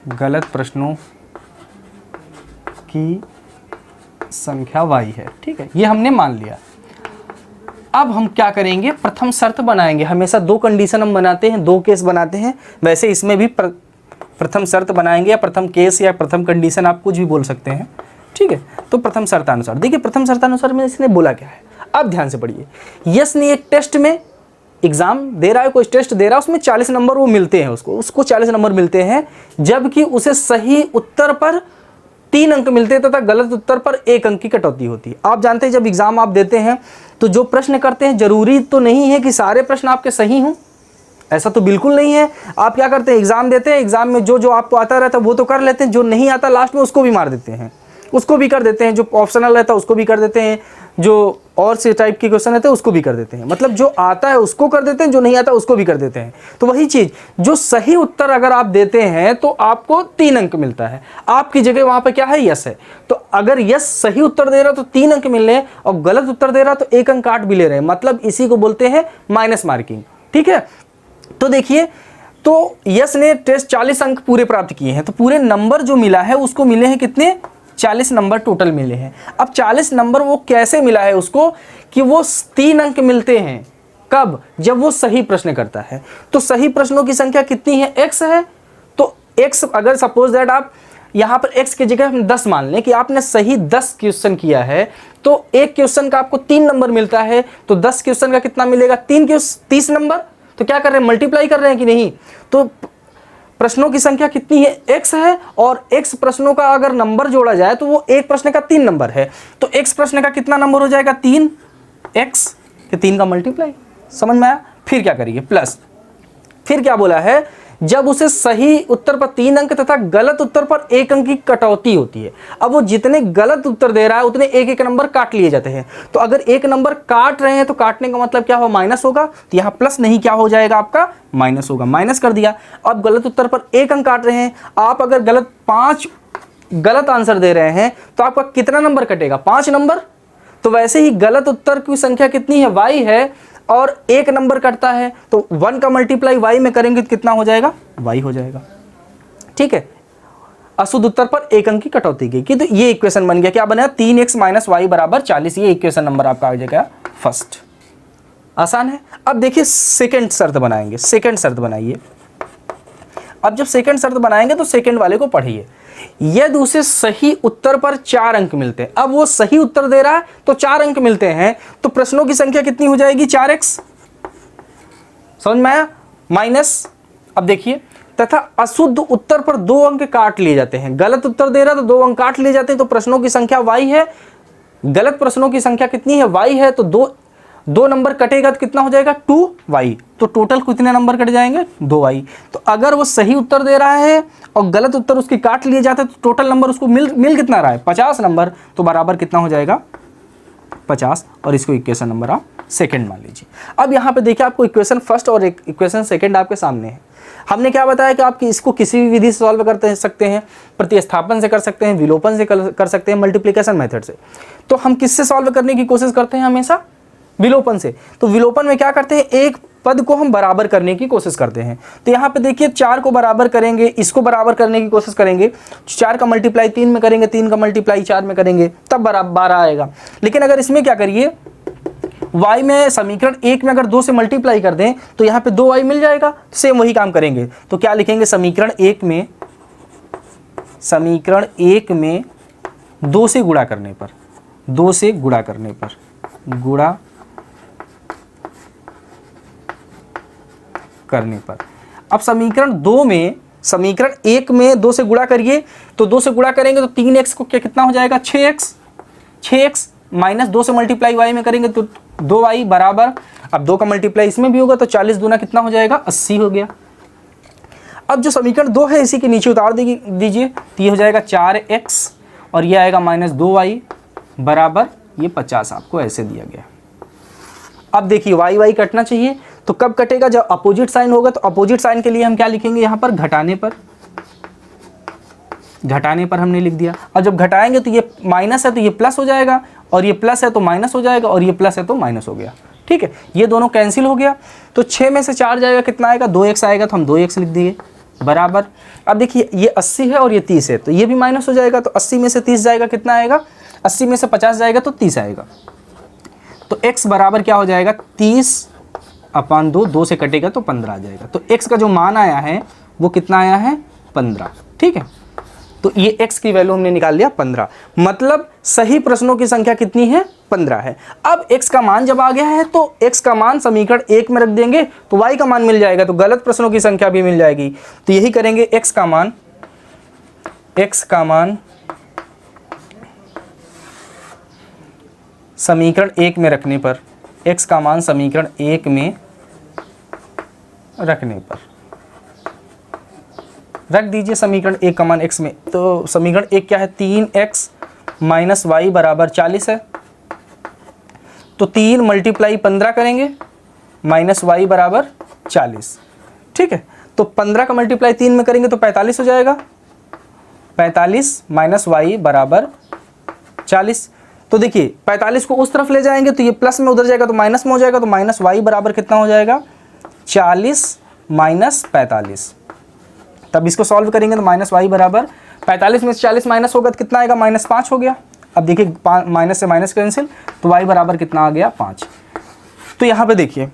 Speaker 1: गलत प्रश्नों की संख्या y है। ठीक है, ये हमने मान लिया। अब हम क्या करेंगे, प्रथम शर्त बनाएंगे। हमेशा 2 कंडीशन हम बनाते हैं, 2 केस बनाते हैं, वैसे इसमें भी प्रथम शर्त बनाएंगे, या प्रथम केस या प्रथम कंडीशन आप कुछ भी बोल सकते हैं। ठीक है, तो प्रथम शर्तानुसार देखिए, प्रथम शर्तानुसार में इसने बोला क्या है, अब ध्यान से पढ़िए। यश ने एक टेस्ट में एग्जाम दे रहा है, कोई टेस्ट दे रहा है, उसमें 40 नंबर वो मिलते हैं, उसको 40 नंबर मिलते हैं, जबकि उसे सही उत्तर पर 3 अंक मिलते हैं तथा गलत उत्तर पर 1 अंक की कटौती होती है। आप जानते हैं जब एग्जाम आप देते हैं तो जो प्रश्न करते हैं जरूरी तो नहीं है कि सारे प्रश्न आपके सही हों, ऐसा तो बिल्कुल नहीं है। आप क्या करते हैं, एग्जाम देते हैं, एग्जाम में जो आपको आता रहता है वो तो कर लेते हैं, जो नहीं आता लास्ट में उसको भी मार देते हैं, उसको भी कर देते हैं, जो ऑप्शनल रहता है उसको भी कर देते हैं, जो और से टाइप के क्वेश्चन रहते हैं उसको भी कर देते हैं। मतलब जो आता है उसको कर देते हैं, जो नहीं आता उसको भी कर देते हैं। तो वही चीज़, जो सही उत्तर अगर आप देते हैं तो आपको 3 अंक मिलता है, आपकी जगह वहाँ पे क्या है, यस है। तो अगर यस सही उत्तर दे रहा तो 3 अंक मिल रहे हैं, और गलत उत्तर दे रहा तो 1 अंक काट भी ले रहे हैं, मतलब इसी को बोलते हैं माइनस मार्किंग। ठीक है, तो देखिए, तो यस ने टेस्ट 40 अंक पूरे प्राप्त किए हैं, तो पूरे नंबर जो मिला है उसको मिले हैं कितने, 40 नंबर टोटल मिले हैं। अब 40 नंबर वो कैसे मिला है उसको, कि वो 3 अंक मिलते हैं, कब, जब वो सही प्रश्न करता है। तो सही प्रश्नों की संख्या कितनी है, x है। तो x, अगर सपोज दैट आप यहाँ पर x की जगह हम 10 मान लें कि आपने सही 10 क्वेश्चन किया है, तो एक क्वेश्चन का आपको 3 नंबर मिलता है, तो 10 क्वेश्चन का कितना मिलेगा, 30 नंबर। तो क्या कर रहे हैं, मल्टीप्लाई कर रहे हैं कि नहीं। तो प्रश्नों की संख्या कितनी है, x है, और x प्रश्नों का अगर नंबर जोड़ा जाए तो वो एक प्रश्न का 3 नंबर है। तो x प्रश्न का कितना नंबर हो जाएगा, 3, x के 3 का मल्टीप्लाई। समझ में आया। फिर क्या करिए, प्लस, फिर क्या बोला है, जब उसे सही उत्तर पर 3 अंक तथा गलत उत्तर पर 1 अंक की कटौती होती है। अब वो जितने गलत उत्तर दे रहा है उतने 1-1 नंबर काट लिए जाते हैं। तो अगर 1 नंबर काट रहे हैं तो काटने का मतलब क्या हो, माइनस होगा। तो यहाँ प्लस नहीं, क्या हो जाएगा आपका, माइनस होगा, माइनस कर दिया। अब गलत उत्तर पर 1 अंक काट रहे हैं, आप अगर 5 गलत आंसर दे रहे हैं तो आपका कितना नंबर कटेगा, 5 नंबर। तो वैसे ही गलत उत्तर की संख्या कितनी है, y है, और 1 नंबर कटता है, तो 1 का मल्टीप्लाई y में करेंगे तो कितना हो जाएगा, y हो जाएगा। ठीक है, अशुद्ध उत्तर पर एक अंक की कटौती की, तो ये इक्वेशन बन गया, क्या बना 3x माइनस वाई बराबर 40। ये इक्वेशन नंबर आपका आ जाएगा फर्स्ट। आसान है। अब देखिए सेकंड शर्त बनाएंगे। सेकंड शर्त बनाइए। अब जब सेकंड शर्त बनाएंगे तो सेकंड वाले को पढ़िए। यदि उसे सही उत्तर पर 4 अंक मिलते हैं, अब वो सही उत्तर दे रहा है तो 4 अंक मिलते हैं, तो प्रश्नों की संख्या कितनी हो जाएगी 4x। समझ में आया? माइनस, अब देखिए, तथा अशुद्ध उत्तर पर 2 अंक काट लिए जाते हैं। गलत उत्तर दे रहा है तो 2 अंक काट लिए जाते हैं, तो प्रश्नों की संख्या y है। गलत प्रश्नों की संख्या कितनी है? y है। तो दो नंबर कटेगा तो कितना हो जाएगा 2y। तो टोटल कितने नंबर कट जाएंगे 2y। तो अगर वो सही उत्तर दे रहा है और गलत उत्तर उसके काट लिए जाते हैं तो टोटल नंबर उसको मिल कितना रहा है 50 नंबर। तो बराबर कितना हो जाएगा 50, और इसको इक्वेशन नंबर आप सेकंड मान लीजिए। अब यहाँ पे देखिए आपको इक्वेशन फर्स्ट और इक्वेशन सेकंड आपके सामने है। हमने क्या बताया कि आप इसको किसी भी विधि से सॉल्व कर सकते हैं, प्रतिस्थापन से कर सकते हैं, विलोपन से कर सकते हैं, मल्टीप्लिकेशन मेथड से। तो हम किससे सॉल्व करने की कोशिश करते हैं? हमेशा विलोपन से। तो विलोपन में क्या करते हैं? एक पद को हम बराबर करने की कोशिश करते हैं। तो यहाँ पे देखिए 4 को बराबर करेंगे, इसको बराबर करने की कोशिश करेंगे। 4 का मल्टीप्लाई 3 में करेंगे, 3 का मल्टीप्लाई 4 में करेंगे, तब बराबर 12 आएगा। लेकिन अगर इसमें क्या करिए, y में समीकरण 1 में अगर 2 से मल्टीप्लाई कर दें तो यहाँ पे 2y मिल जाएगा। सेम वही काम करेंगे। तो क्या लिखेंगे? समीकरण 1 में 2 से गुणा करने पर, 2 से गुणा करने पर, गुणा करने पर। अब समीकरण 2 में, समीकरण 1 में 2 से गुणा करिए, तो 2 से गुणा करेंगे तो 3x को कितना हो जाएगा 6x माइनस 2 से मल्टीप्लाई y में करेंगे तो 2y बराबर, अब 2 का मल्टीप्लाई इसमें भी होगा तो 40 दूना कितना हो जाएगा 80 हो गया। अब जो समीकरण 2 है इसी के नीचे उतार दीजिए, तो ये हो जाएगा 4x और ये आएगा माइनस 2y बराबर ये 50 आपको ऐसे दिया गया। अब देखिए y कटना चाहिए, तो कब कटेगा? जब अपोजिट साइन होगा। तो अपोजिट साइन के लिए हम क्या लिखेंगे? यहाँ पर घटाने पर हमने लिख दिया। और जब घटाएंगे तो ये माइनस है तो ये प्लस हो जाएगा, और ये प्लस है तो माइनस हो जाएगा, और ये प्लस है तो माइनस हो गया। ठीक है, ये दोनों कैंसिल हो गया। तो 6 में से 4 जाएगा, कितना आएगा 2x आएगा, तो हम 2x लिख दिए बराबर। अब देखिए ये 80 है और ये 30 है, तो ये भी माइनस हो जाएगा। तो 80 में से 30 जाएगा, कितना आएगा? 80 में से 50 जाएगा तो 30 आएगा। तो x बराबर क्या हो जाएगा 30/2, 2 से कटेगा तो 15 आ जाएगा। तो x का जो मान आया है वो कितना आया है 15। ठीक है, तो ये x की वैल्यू हमने निकाल लिया 15। मतलब सही प्रश्नों की संख्या कितनी है 15 है। अब x का मान जब आ गया है तो x का मान समीकरण 1 में रख देंगे तो y का मान मिल जाएगा, तो गलत प्रश्नों की संख्या भी मिल जाएगी। तो यही करेंगे, x का मान समीकरण 1 में रखने पर, x का मान समीकरण 1 में रखने पर रख दीजिए। समीकरण 1 का मान x में, तो समीकरण 1 क्या है 3x माइनस वाई बराबर 40 है। तो 3 मल्टीप्लाई 15 करेंगे, माइनस वाई बराबर 40। ठीक है, तो 15 का मल्टीप्लाई 3 में करेंगे तो 45 हो जाएगा। 45 माइनस वाई बराबर 40। तो देखिए 45 को उस तरफ ले जाएंगे तो ये प्लस में उधर जाएगा तो माइनस में हो जाएगा। तो माइनस वाई बराबर कितना हो जाएगा 40 माइनस 45। तब इसको सॉल्व करेंगे तो माइनस वाई बराबर 45 में से 40 माइनस होगा तो कितना आएगा -5 हो गया। अब देखिए माइनस से माइनस कैंसिल, तो y बराबर कितना आ गया 5। तो यहाँ पे देखिए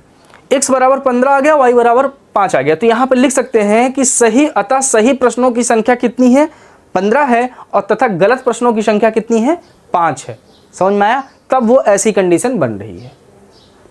Speaker 1: x बराबर 15 आ गया, y बराबर 5 आ गया। तो यहाँ पे लिख सकते हैं कि सही, अतः सही प्रश्नों की संख्या कितनी है 15 है, और तथा गलत प्रश्नों की संख्या कितनी है 5 है। समझ में आया? तब वो ऐसी कंडीशन बन रही है।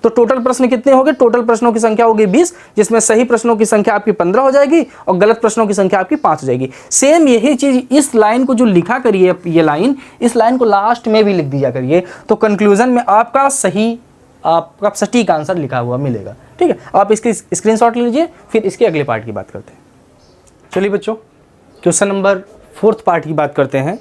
Speaker 1: तो टोटल प्रश्न कितने हो गए? टोटल प्रश्नों की संख्या होगी 20, जिसमें सही प्रश्नों की संख्या आपकी 15 हो जाएगी और गलत प्रश्नों की संख्या आपकी 5 हो जाएगी। सेम यही चीज इस लाइन को जो लिखा करिए, ये लाइन, इस लाइन को लास्ट में भी लिख दिया करिए, तो कंक्लूजन में आपका सही, आपका सटीक आंसर लिखा हुआ मिलेगा। ठीक है, आप इसकी स्क्रीनशॉट लीजिए, फिर इसके अगले पार्ट की बात करते हैं। चलिए बच्चों, क्वेश्चन नंबर 4th पार्ट की बात करते हैं।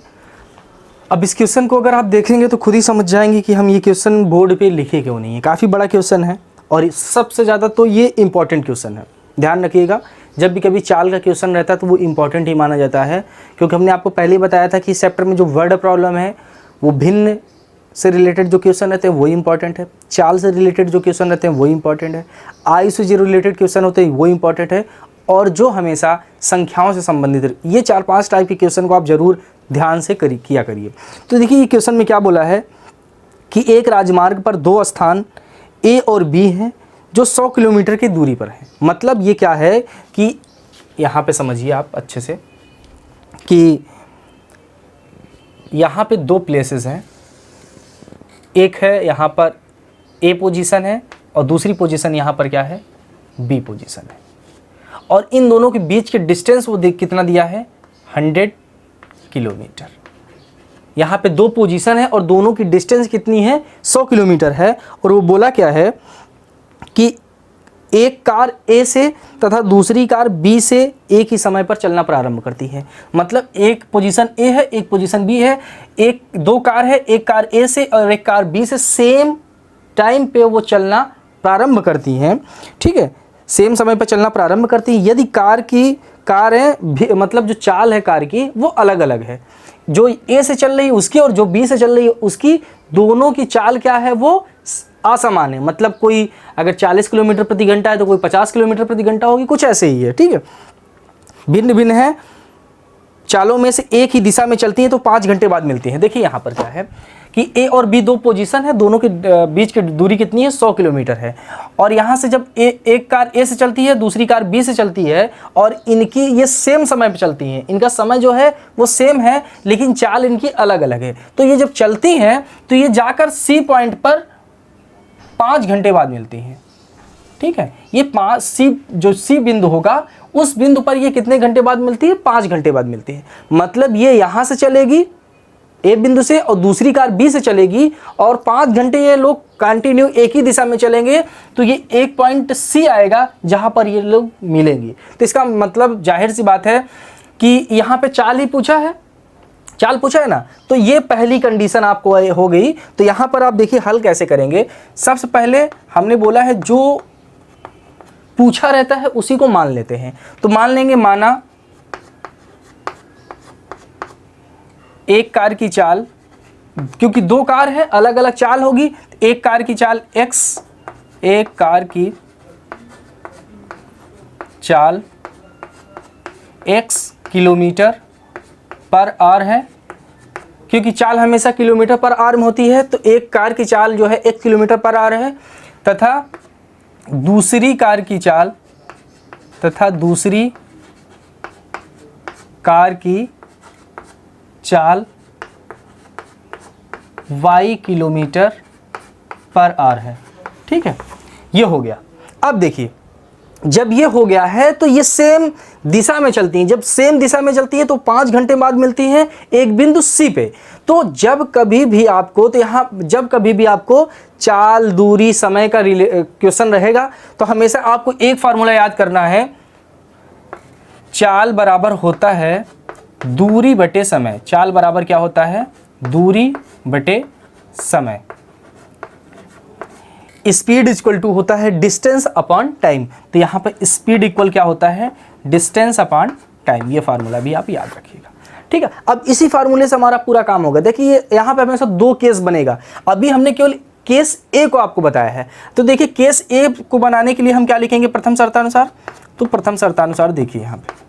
Speaker 1: अब इस क्वेश्चन को अगर आप देखेंगे तो खुद ही समझ जाएंगे कि हम ये क्वेश्चन बोर्ड पे लिखे क्यों नहीं है। काफ़ी बड़ा क्वेश्चन है और सबसे ज़्यादा तो ये इंपॉर्टेंट क्वेश्चन है। ध्यान रखिएगा, जब भी कभी चाल का क्वेश्चन रहता है तो वो इंपॉर्टेंट ही माना जाता है, क्योंकि हमने आपको पहले ही बताया था कि इस चैप्टर में जो वर्ड प्रॉब्लम है वो भिन्न से रिलेटेड जो क्वेश्चन रहते हैं वो इंपॉर्टेंट है, चाल से रिलेटेड जो क्वेश्चन रहते हैं वो इंपॉर्टेंट है, आई से जो रिलेटेड क्वेश्चन होते हैं वो इंपॉर्टेंट है, और जो हमेशा संख्याओं से संबंधित है। ये 4-5 टाइप के क्वेश्चन को आप जरूर ध्यान से किया करिए। तो देखिए ये क्वेश्चन में क्या बोला है कि एक राजमार्ग पर 2 स्थान ए और बी हैं जो 100 किलोमीटर की दूरी पर हैं। मतलब ये क्या है कि यहाँ पे समझिए आप अच्छे से कि यहाँ पे 2 प्लेसेस हैं, एक है यहाँ पर ए पोजीशन है और दूसरी पोजीशन यहाँ पर क्या है, बी पोजीशन है। और इन दोनों के बीच के डिस्टेंस वो कितना दिया है, 100 किलोमीटर। यहाँ पे 2 पोजीशन है और दोनों की डिस्टेंस कितनी है, 100 किलोमीटर है। और वो बोला क्या है कि एक कार ए से तथा दूसरी कार बी से एक ही समय पर चलना प्रारंभ करती है। मतलब एक पोजीशन ए है, एक पोजीशन बी है, 2 कार है, एक कार ए से और एक कार बी से सेम टाइम पे वो चलना प्रारंभ करती हैं। ठीक है, सेम समय पर चलना प्रारंभ करती है। यदि कार है मतलब जो चाल है कार की वो अलग अलग है, जो ए से चल रही है उसकी और जो बी से चल रही है उसकी, दोनों की चाल क्या है, वो असमान है। मतलब कोई अगर 40 किलोमीटर प्रति घंटा है तो कोई 50 किलोमीटर प्रति घंटा होगी, कुछ ऐसे ही है। ठीक है, भिन्न भिन्न है, चालों में से एक ही दिशा में चलती है तो 5 घंटे बाद मिलती है। देखिए यहाँ पर क्या है कि ए और बी 2 पोजीशन है, दोनों के बीच की दूरी कितनी है, 100 किलोमीटर है। और यहाँ से जब एक कार ए से चलती है, दूसरी कार बी से चलती है और इनकी ये सेम समय पे चलती हैं, इनका समय जो है वो सेम है लेकिन चाल इनकी अलग अलग है। तो ये जब चलती हैं तो ये जाकर सी पॉइंट पर 5 घंटे बाद मिलती हैं। ठीक है, ये जो सी बिंदु होगा उस बिंदु पर ये कितने घंटे बाद मिलती है, 5 घंटे बाद मिलती है। मतलब ये यहाँ से चलेगी ए बिंदु से और दूसरी कार बी से चलेगी और 5 घंटे ये लोग कंटिन्यू एक ही दिशा में चलेंगे तो ये एक पॉइंट सी आएगा जहां पर ये लोग मिलेंगे। तो इसका मतलब जाहिर सी बात है कि यहाँ पे चाल पूछा है ना, तो ये पहली कंडीशन आपको हो गई। तो यहाँ पर आप देखिए हल कैसे करेंगे। सबसे पहले हमने बोला है जो पूछा रहता है उसी को मान लेते हैं। तो मान लेंगे, माना एक कार की चाल, क्योंकि 2 कार है अलग अलग चाल होगी, एक कार की चाल x, एक कार की चाल x किलोमीटर पर आवर है। क्योंकि चाल हमेशा किलोमीटर पर आवर में होती है तो एक कार की चाल जो है 1 किलोमीटर पर आवर है, तथा दूसरी कार की चाल y किलोमीटर पर आवर है। ठीक है, ये हो गया। अब देखिए जब ये हो गया है तो ये सेम दिशा में चलती हैं। जब सेम दिशा में चलती है तो 5 घंटे बाद मिलती हैं एक बिंदु सी पे। तो जब कभी भी आपको चाल, दूरी, समय का क्वेश्चन रहेगा तो हमेशा आपको एक फार्मूला याद करना है, चाल बराबर होता है दूरी बटे समय। चाल बराबर क्या होता है, दूरी बटे समय। स्पीड इक्वल टू होता है डिस्टेंस अपॉन टाइम। तो यहाँ पर स्पीड इक्वल क्या होता है, डिस्टेंस अपॉन टाइम। ये फार्मूला भी आप याद रखिएगा। ठीक है, अब इसी फार्मूले से हमारा पूरा काम होगा। देखिए यहाँ पे हमेशा 2 केस बनेगा। अभी हमने केवल केस ए को आपको बताया है। तो देखिए केस ए को बनाने के लिए हम क्या लिखेंगे, प्रथम शर्तानुसार। तो प्रथम शर्तानुसार देखिए यहाँ पे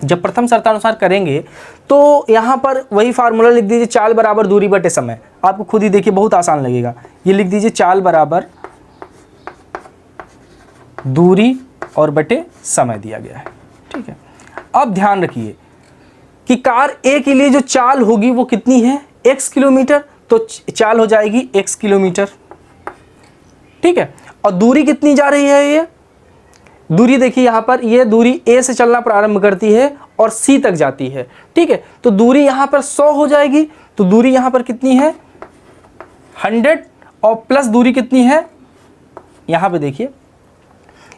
Speaker 1: जब प्रथम शर्तानुसार करेंगे तो यहाँ पर वही फार्मूला लिख दीजिए, चाल बराबर दूरी बटे समय। आपको खुद ही देखिए बहुत आसान लगेगा। ये लिख दीजिए चाल बराबर दूरी और बटे समय दिया गया है। ठीक है, अब ध्यान रखिए कि कार ए के लिए जो चाल होगी वो कितनी है, x किलोमीटर। तो चाल हो जाएगी x किलोमीटर। ठीक है, और दूरी कितनी जा रही है, ये दूरी देखिए यहाँ पर, ये दूरी ए से चलना प्रारंभ करती है और सी तक जाती है। ठीक है, तो दूरी यहाँ पर 100 हो जाएगी। तो दूरी यहाँ पर कितनी है, 100, और प्लस दूरी कितनी है, यहाँ पे देखिए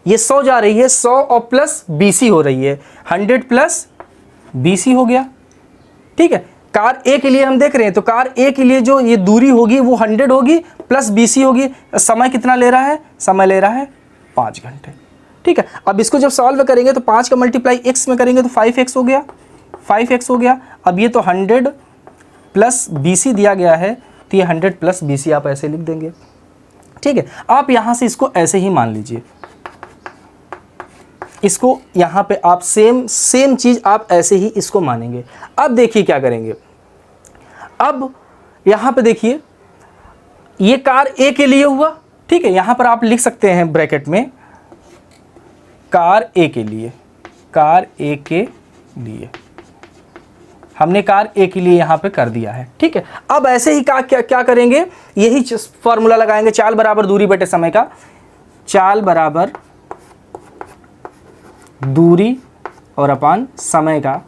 Speaker 1: ये 100 जा रही है, 100 और प्लस BC हो रही है, 100 प्लस BC हो गया। ठीक है, कार ए के लिए हम देख रहे हैं तो कार ए के लिए जो ये दूरी होगी वो 100 होगी प्लस BC होगी। समय कितना ले रहा है, समय ले रहा है 5 घंटे। ठीक है, अब इसको जब सॉल्व करेंगे तो 5 का मल्टीप्लाई x में करेंगे तो 5x हो गया, 5x हो गया। अब ये तो 100 प्लस BC दिया गया है तो ये 100 प्लस BC आप ऐसे लिख देंगे। ठीक है, आप यहाँ से इसको ऐसे ही मान लीजिए। इसको यहाँ पे आप सेम चीज़ आप ऐसे ही इसको मानेंगे। अब देखिए क्या करेंगे, अब यहाँ पे देखिए ये कार ए के लिए हुआ, ठीक है, यहाँ पर आप लिख सकते हैं ब्रैकेट में कार ए के लिए, कार ए के लिए हमने कार ए के लिए यहाँ पे कर दिया है, ठीक है। अब ऐसे ही क्या करेंगे, यही फॉर्मूला लगाएंगे, चाल बराबर दूरी बटे समय का, चाल बराबर दूरी और अपान समय का,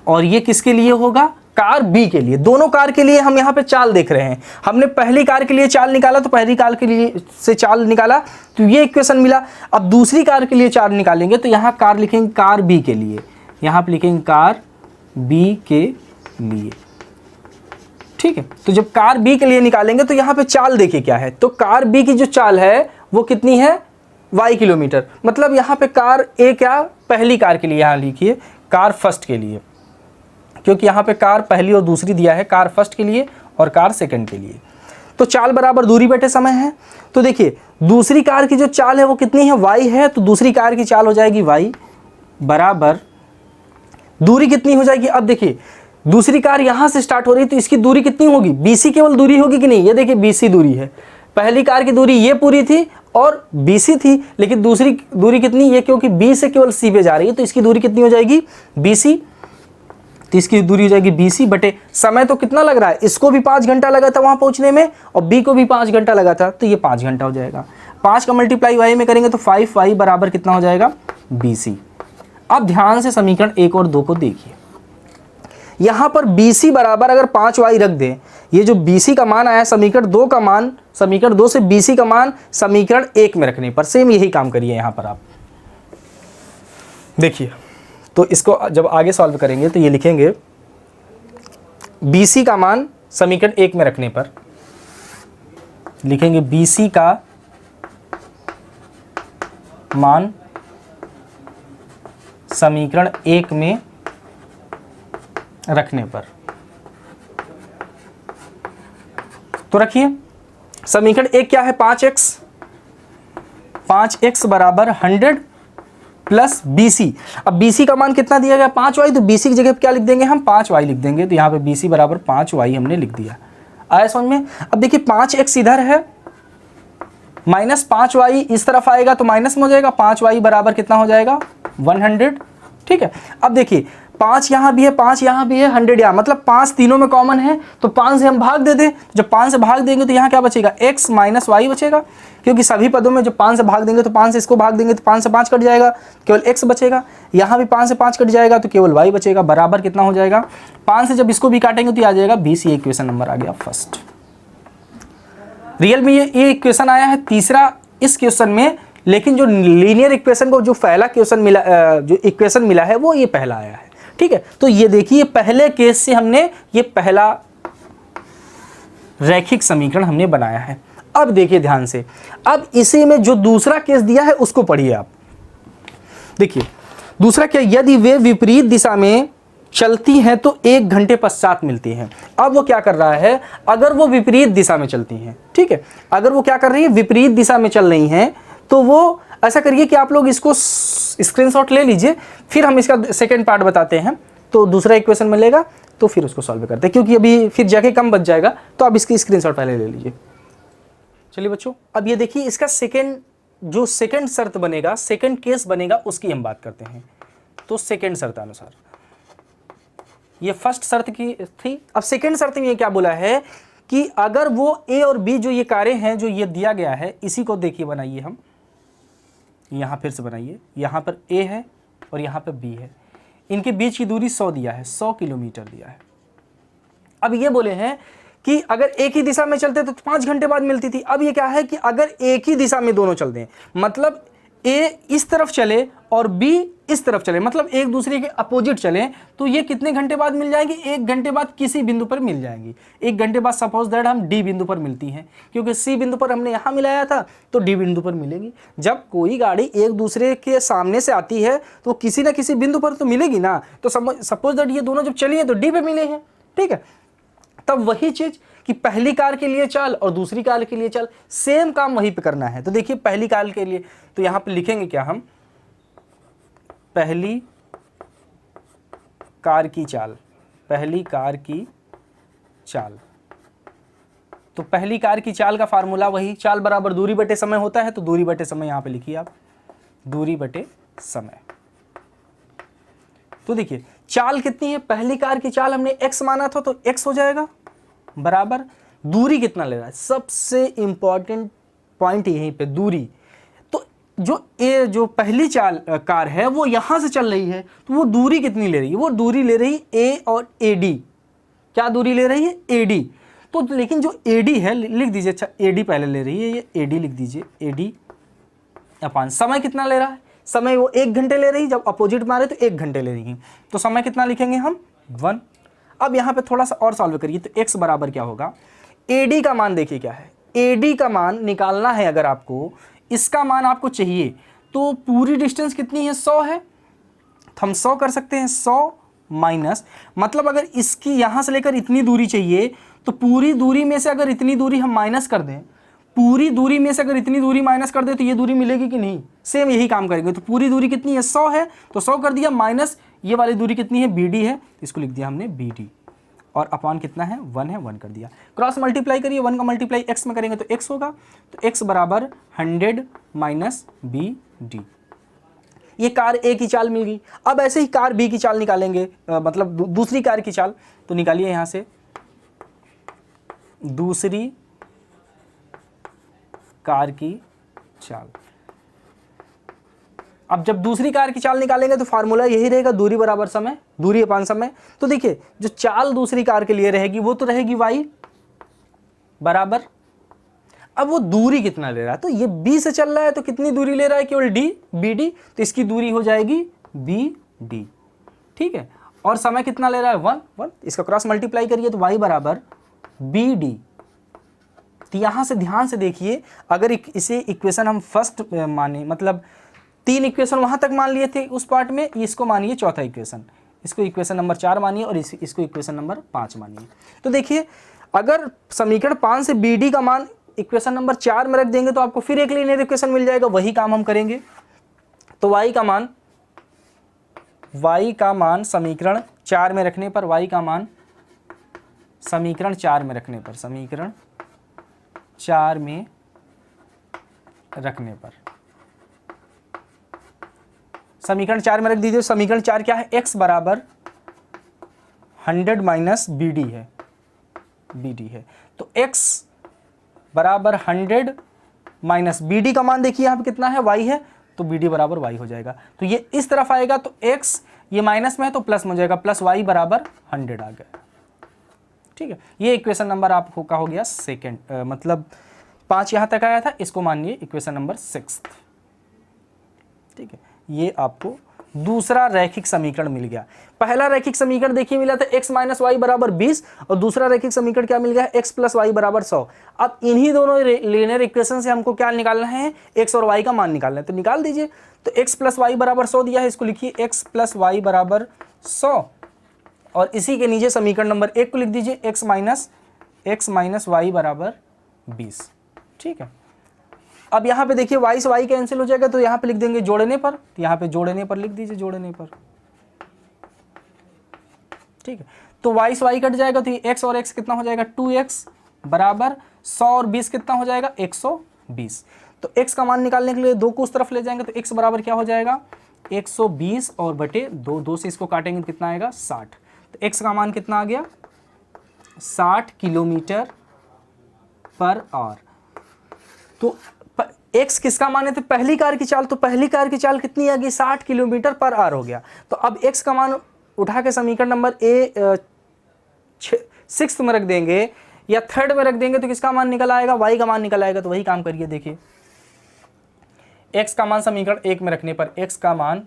Speaker 1: और ये किसके लिए होगा, कार बी के लिए। दोनों कार के लिए हम यहाँ पे चाल देख रहे हैं, हमने पहली कार के लिए चाल निकाला तो पहली कार के लिए से चाल निकाला तो ये इक्वेशन मिला। अब दूसरी कार के लिए चाल निकालेंगे तो यहाँ कार लिखेंगे कार बी के लिए, यहाँ पे लिखेंगे कार बी के लिए, ठीक है। तो जब कार बी के लिए निकालेंगे तो यहाँ पे चाल देखिए क्या है, तो कार बी की जो चाल है वो कितनी है, y किलोमीटर। मतलब यहाँ पे कार ए क्या, पहली कार के लिए, यहाँ लिखिए कार फर्स्ट के लिए, क्योंकि यहाँ पे कार पहली और दूसरी दिया है, कार फर्स्ट के लिए और कार सेकंड के लिए। तो चाल बराबर दूरी बटे समय है, तो देखिए दूसरी कार की जो चाल है वो कितनी है, y है, तो दूसरी कार की चाल हो जाएगी y बराबर दूरी कितनी हो जाएगी। अब देखिए दूसरी कार यहाँ से स्टार्ट हो रही है तो इसकी दूरी कितनी होगी, BC केवल दूरी होगी कि नहीं, ये देखिए BC दूरी है, पहली कार की दूरी ये पूरी थी और BC थी, लेकिन दूसरी दूरी कितनी, ये क्योंकि B से केवल C पे जा रही है तो इसकी दूरी कितनी हो जाएगी, BC, तो इसकी दूरी हो जाएगी BC बटे समय। तो कितना लग रहा है, इसको भी 5 घंटा लगा था वहाँ पहुँचने में और B को भी 5 घंटा लगा था, तो ये 5 घंटा हो जाएगा। 5 का मल्टीप्लाई y में करेंगे तो 5y बराबर कितना हो जाएगा, BC। अब ध्यान से समीकरण 1 और 2 को देखिए, यहाँ पर BC बराबर अगर 5y रख दें, ये जो BC का मान आया समीकरण 2 का मान, समीकरण 2 से BC का मान समीकरण 1 में रखने पर सेम यही काम करिए। यहाँ पर आप देखिए, तो इसको जब आगे सॉल्व करेंगे तो ये लिखेंगे BC का मान समीकरण 1 में रखने पर लिखेंगे BC का मान समीकरण 1 में रखने पर, तो रखिए समीकरण 1 क्या है, 5x बराबर 100 प्लस BC। अब BC का मान कितना दिया गया, 5y, तो BC की जगह क्या लिख देंगे हम, 5y लिख देंगे, तो यहाँ पे BC बराबर 5y हमने लिख दिया। आया समझ में। अब देखिए 5x इधर है, माइनस 5y इस तरफ आएगा तो माइनस में हो जाएगा, 5y बराबर कितना हो जाएगा, 100, ठीक है। अब देखिए 5 यहाँ भी है, 5 यहाँ भी है, 100 यहाँ, मतलब 5 तीनों में कॉमन है, तो 5 से हम भाग दे दें, जब 5 से भाग देंगे तो यहाँ क्या बचेगा, x माइनस वाई बचेगा, क्योंकि सभी पदों में जब 5 से भाग देंगे तो 5 से इसको भाग देंगे तो 5 से 5 कट जाएगा, केवल x बचेगा। यहाँ भी 5 से 5 कट जाएगा तो केवल y बचेगा, बराबर कितना हो जाएगा, 5 से जब इसको भी काटेंगे तो आ जाएगा 20। ये इक्वेशन नंबर आ गया फर्स्ट। रियल में ये इक्वेशन आया है तीसरा इस क्वेश्चन में, लेकिन जो लीनियर इक्वेशन को जो पहला क्वेश्चन मिला, जो इक्वेशन मिला है वो ये पहला आया है, ठीक है। तो ये देखिए पहले केस से हमने ये पहला रैखिक समीकरण हमने बनाया है। अब देखिए ध्यान से, अब इसी में जो दूसरा केस दिया है उसको पढ़िए आप। देखिए दूसरा क्या, यदि वे विपरीत दिशा में चलती हैं तो 1 घंटे पश्चात मिलती हैं। अब वो क्या कर रहा है, अगर वो विपरीत दिशा में चलती हैं, ठीक है, अगर वो क्या कर रही है, विपरीत दिशा में चल रही हैं, तो वो ऐसा करिए कि आप लोग इसको स्क्रीनशॉट ले लीजिए, फिर हम इसका सेकंड पार्ट बताते हैं, तो दूसरा इक्वेशन मिलेगा तो फिर उसको सॉल्व करते हैं, क्योंकि अभी फिर जगह कम बच जाएगा, तो आप इसकी स्क्रीनशॉट पहले ले लीजिए। चलिए बच्चों, अब ये देखिए इसका जो सेकंड शर्त बनेगा, सेकंड केस बनेगा, उसकी हम बात करते हैं। तो सेकंड शर्त अनुसार, ये फर्स्ट शर्त की थी, अब सेकंड शर्त में ये क्या बोला है कि अगर वो A और B जो ये कारें हैं, जो ये दिया गया है, इसी को देखिए बनाइए हम, यहाँ फिर से बनाइए, यहाँ पर A है और यहाँ पर B है, इनके बीच की दूरी 100 दिया है, 100 किलोमीटर दिया है। अब ये बोले हैं कि अगर एक ही दिशा में चलते तो 5 घंटे बाद मिलती थी। अब ये क्या है कि अगर एक ही दिशा में दोनों चलते हैं, मतलब A इस तरफ चले और B इस तरफ चले, मतलब एक दूसरे के अपोजिट चले, तो ये कितने घंटे बाद मिल जाएंगी, 1 घंटे बाद किसी बिंदु पर मिल जाएंगी। 1 घंटे बाद सपोज दैट हम D बिंदु पर मिलती हैं, क्योंकि C बिंदु पर हमने यहाँ मिलाया था तो D बिंदु पर मिलेगी। जब कोई गाड़ी एक दूसरे के सामने से आती है तो किसी ना किसी बिंदु पर तो मिलेगी ना, तो सपोज दैट ये दोनों जब चली है तो D पे मिले हैं, ठीक है। तब वही चीज कि पहली कार के लिए चाल और दूसरी कार के लिए चाल, सेम काम वहीं पे करना है। तो देखिए पहली कार के लिए तो यहाँ पे लिखेंगे क्या हम, पहली कार की चाल, पहली कार की चाल। तो पहली कार की चाल का फार्मूला वही चाल बराबर दूरी बटे समय होता है, तो दूरी बटे समय यहां पे लिखिए आप, दूरी बटे समय। तो देखिए चाल कितनी है, पहली कार की चाल हमने x माना था तो x हो जाएगा बराबर दूरी कितना ले रहा है, सबसे इंपॉर्टेंट पॉइंट यहीं पे दूरी। तो जो पहली चाल कार है वो यहां से चल रही है, तो वो दूरी कितनी ले रही है, वो दूरी ले रही है a और AD। क्या दूरी ले रही है, AD। तो लेकिन जो AD है लिख दीजिए, अच्छा AD पहले ले रही है, ये AD लिख दीजिए, AD अपान समय कितना ले रहा है, समय वो 1 घंटे ले रही, जब अपोजिट मारे तो 1 घंटे ले रही है, तो समय कितना लिखेंगे हम 1। अब यहाँ पे थोड़ा सा और सॉल्व करिए, तो x बराबर क्या होगा, AD का मान देखिए क्या है, AD का मान निकालना है अगर आपको, इसका मान आपको चाहिए, तो पूरी डिस्टेंस कितनी है 100 है, तो हम 100 कर सकते हैं, 100 माइनस, मतलब अगर इसकी यहाँ से लेकर इतनी दूरी चाहिए, तो पूरी दूरी में से अगर इतनी दूरी हम माइनस कर दें, पूरी दूरी में से अगर इतनी दूरी माइनस कर दे तो ये दूरी मिलेगी कि नहीं, सेम यही काम करेंगे। तो पूरी दूरी कितनी है 100 है, तो 100 कर दिया, माइनस ये वाली दूरी कितनी है BD है, तो इसको लिख दिया हमने BD, और अपॉन कितना है 1 है, 1 कर दिया। क्रॉस मल्टीप्लाई करिए, 1 का मल्टीप्लाई x में करेंगे तो x होगा, तो x बराबर 100 माइनस BD। ये कार A की चाल मिल गई। अब ऐसे ही कार B की चाल निकालेंगे, मतलब दूसरी कार की चाल, तो निकालिए यहां से दूसरी कार की चाल। अब जब दूसरी कार की चाल निकालेंगे तो फार्मूला यही रहेगा, दूरी बराबर समय, दूरी अपान समय। तो देखिए जो चाल दूसरी कार के लिए रहेगी वो तो रहेगी y बराबर, अब वो दूरी कितना ले रहा है, तो ये B से चल रहा है तो कितनी दूरी ले रहा है, केवल BD, तो इसकी दूरी हो जाएगी BD, ठीक है। और समय कितना ले रहा है 1, इसका क्रॉस मल्टीप्लाई करिए तो y बराबर BD। तो यहां से ध्यान से देखिए, अगर इसे इक्वेशन हम फर्स्ट माने, मतलब 3 इक्वेशन वहां तक मान लिए थे उस पार्ट में, इसको मानिए चौथा इक्वेशन, इसको इक्वेशन नंबर 4 मानिए और इसको इक्वेशन नंबर 5 मानिए। तो देखिए अगर समीकरण 5 से BD का मान इक्वेशन नंबर 4 में रख देंगे तो आपको फिर एक लीनियर इक्वेशन मिल जाएगा, वही काम हम करेंगे। तो y का मान समीकरण 4 में रखने पर, y का मान समीकरण 4 में रखने पर, समीकरण 4 में रखने पर, समीकरण 4 में रख दीजिए। समीकरण 4 क्या है, x बराबर 100 माइनस BD है, BD है, तो x बराबर 100 माइनस BD का मान देखिए यहाँ पे कितना है, y है, तो BD बराबर y हो जाएगा। तो ये इस तरफ आएगा तो x ये माइनस में है तो प्लस में हो जाएगा, प्लस y बराबर 100 आ गया, ठीक है। ये इक्वेशन नंबर आपको का हो गया सेकेंड, मतलब 5 यहाँ तक आया था, इसको मानिए इक्वेशन नंबर 6, ठीक है। ये आपको दूसरा रैखिक समीकरण मिल गया। पहला रैखिक समीकरण देखिए मिला था x माइनस वाई बराबर 20, और दूसरा रैखिक समीकरण क्या मिल गया, x प्लस वाई बराबर 100। अब इन्हीं दोनों लीनियर इक्वेशन से हमको क्या निकालना है, x और y का मान निकालना है, तो निकाल दीजिए। तो x प्लस वाई बराबर 100 दिया है, इसको लिखिए x प्लस वाई बराबर 100, और इसी के नीचे समीकरण नंबर 1 को लिख दीजिए x माइनस वाई बराबर 20, ठीक है। अब यहाँ पे देखिए y से y कैंसिल हो जाएगा, तो यहाँ पे लिख देंगे जोड़ने पर, तो यहाँ पे जोड़ने पर लिख दीजिए, जोड़ने पर, ठीक है। तो y से y कट जाएगा, तो ये x और x कितना हो जाएगा, 2x बराबर 100 और 20 कितना हो जाएगा, 120। तो x का मान निकालने के लिए 2 को उस तरफ ले जाएंगे, तो x बराबर क्या हो जाएगा, 120 और बटे 2, 2 से इसको काटेंगे तो कितना आएगा, 60। तो x का मान कितना आ गया, 60 किलोमीटर पर आवर। तो x किसका मान है, तो पहली कार की चाल, तो पहली कार की चाल कितनी आ गई, 60 किलोमीटर पर आवर हो गया। तो अब x का मान उठा के समीकरण नंबर 6 में रख देंगे या 3rd में रख देंगे, तो किसका मान निकल आएगा, y का मान निकल आएगा। तो वही काम करिए, देखिए x का मान समीकरण 1 में रखने पर, x का मान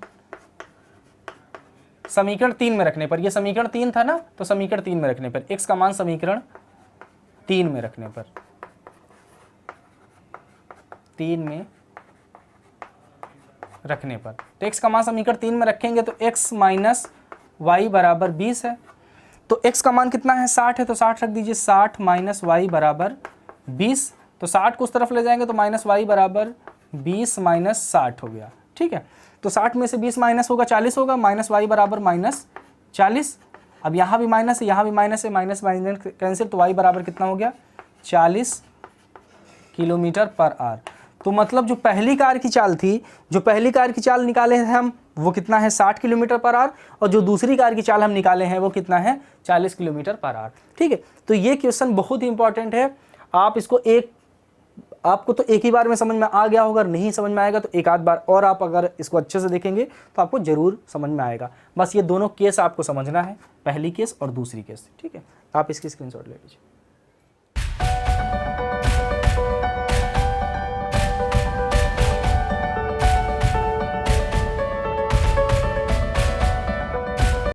Speaker 1: समीकरण 3 में रखने पर, यह समीकरण 3 था ना, तो समीकरण 3 में रखने पर, x का मान समीकरण 3 में रखने पर, 3 में रखने पर, तो x का मान समीकरण 3 में रखेंगे तो x माइनस वाई बराबर 20 है। तो x का मान कितना है, 60 है, तो 60 रख दीजिए, 60 माइनस वाई बराबर 20। तो 60 को उस तरफ ले जाएंगे तो माइनस वाई बराबर 20 माइनस 60 हो गया,
Speaker 2: ठीक है। तो 60 में से 20 माइनस होगा 40 होगा, माइनस वाई बराबर -40। अब यहाँ भी माइनस है, यहाँ भी माइनस है, माइनस माइनस कैंसिल, तो वाई बराबर कितना हो गया 40 किलोमीटर पर आवर। तो मतलब जो पहली कार की चाल थी, जो पहली कार की चाल निकाले हैं हम, वो कितना है 60 किलोमीटर पर आवर, और जो दूसरी कार की चाल हम निकाले हैं वो कितना है 40 किलोमीटर पर आवर। ठीक है, तो ये क्वेश्चन बहुत ही इंपॉर्टेंट है। आप इसको आपको तो एक ही बार में समझ में आ गया होगा, अगर नहीं समझ में आएगा तो एक आध बार और आप अगर इसको अच्छे से देखेंगे तो आपको जरूर समझ में आएगा। बस ये दोनों केस आपको समझना है, पहली केस और दूसरी केस। ठीक है, आप इसकी स्क्रीनशॉट ले लीजिए।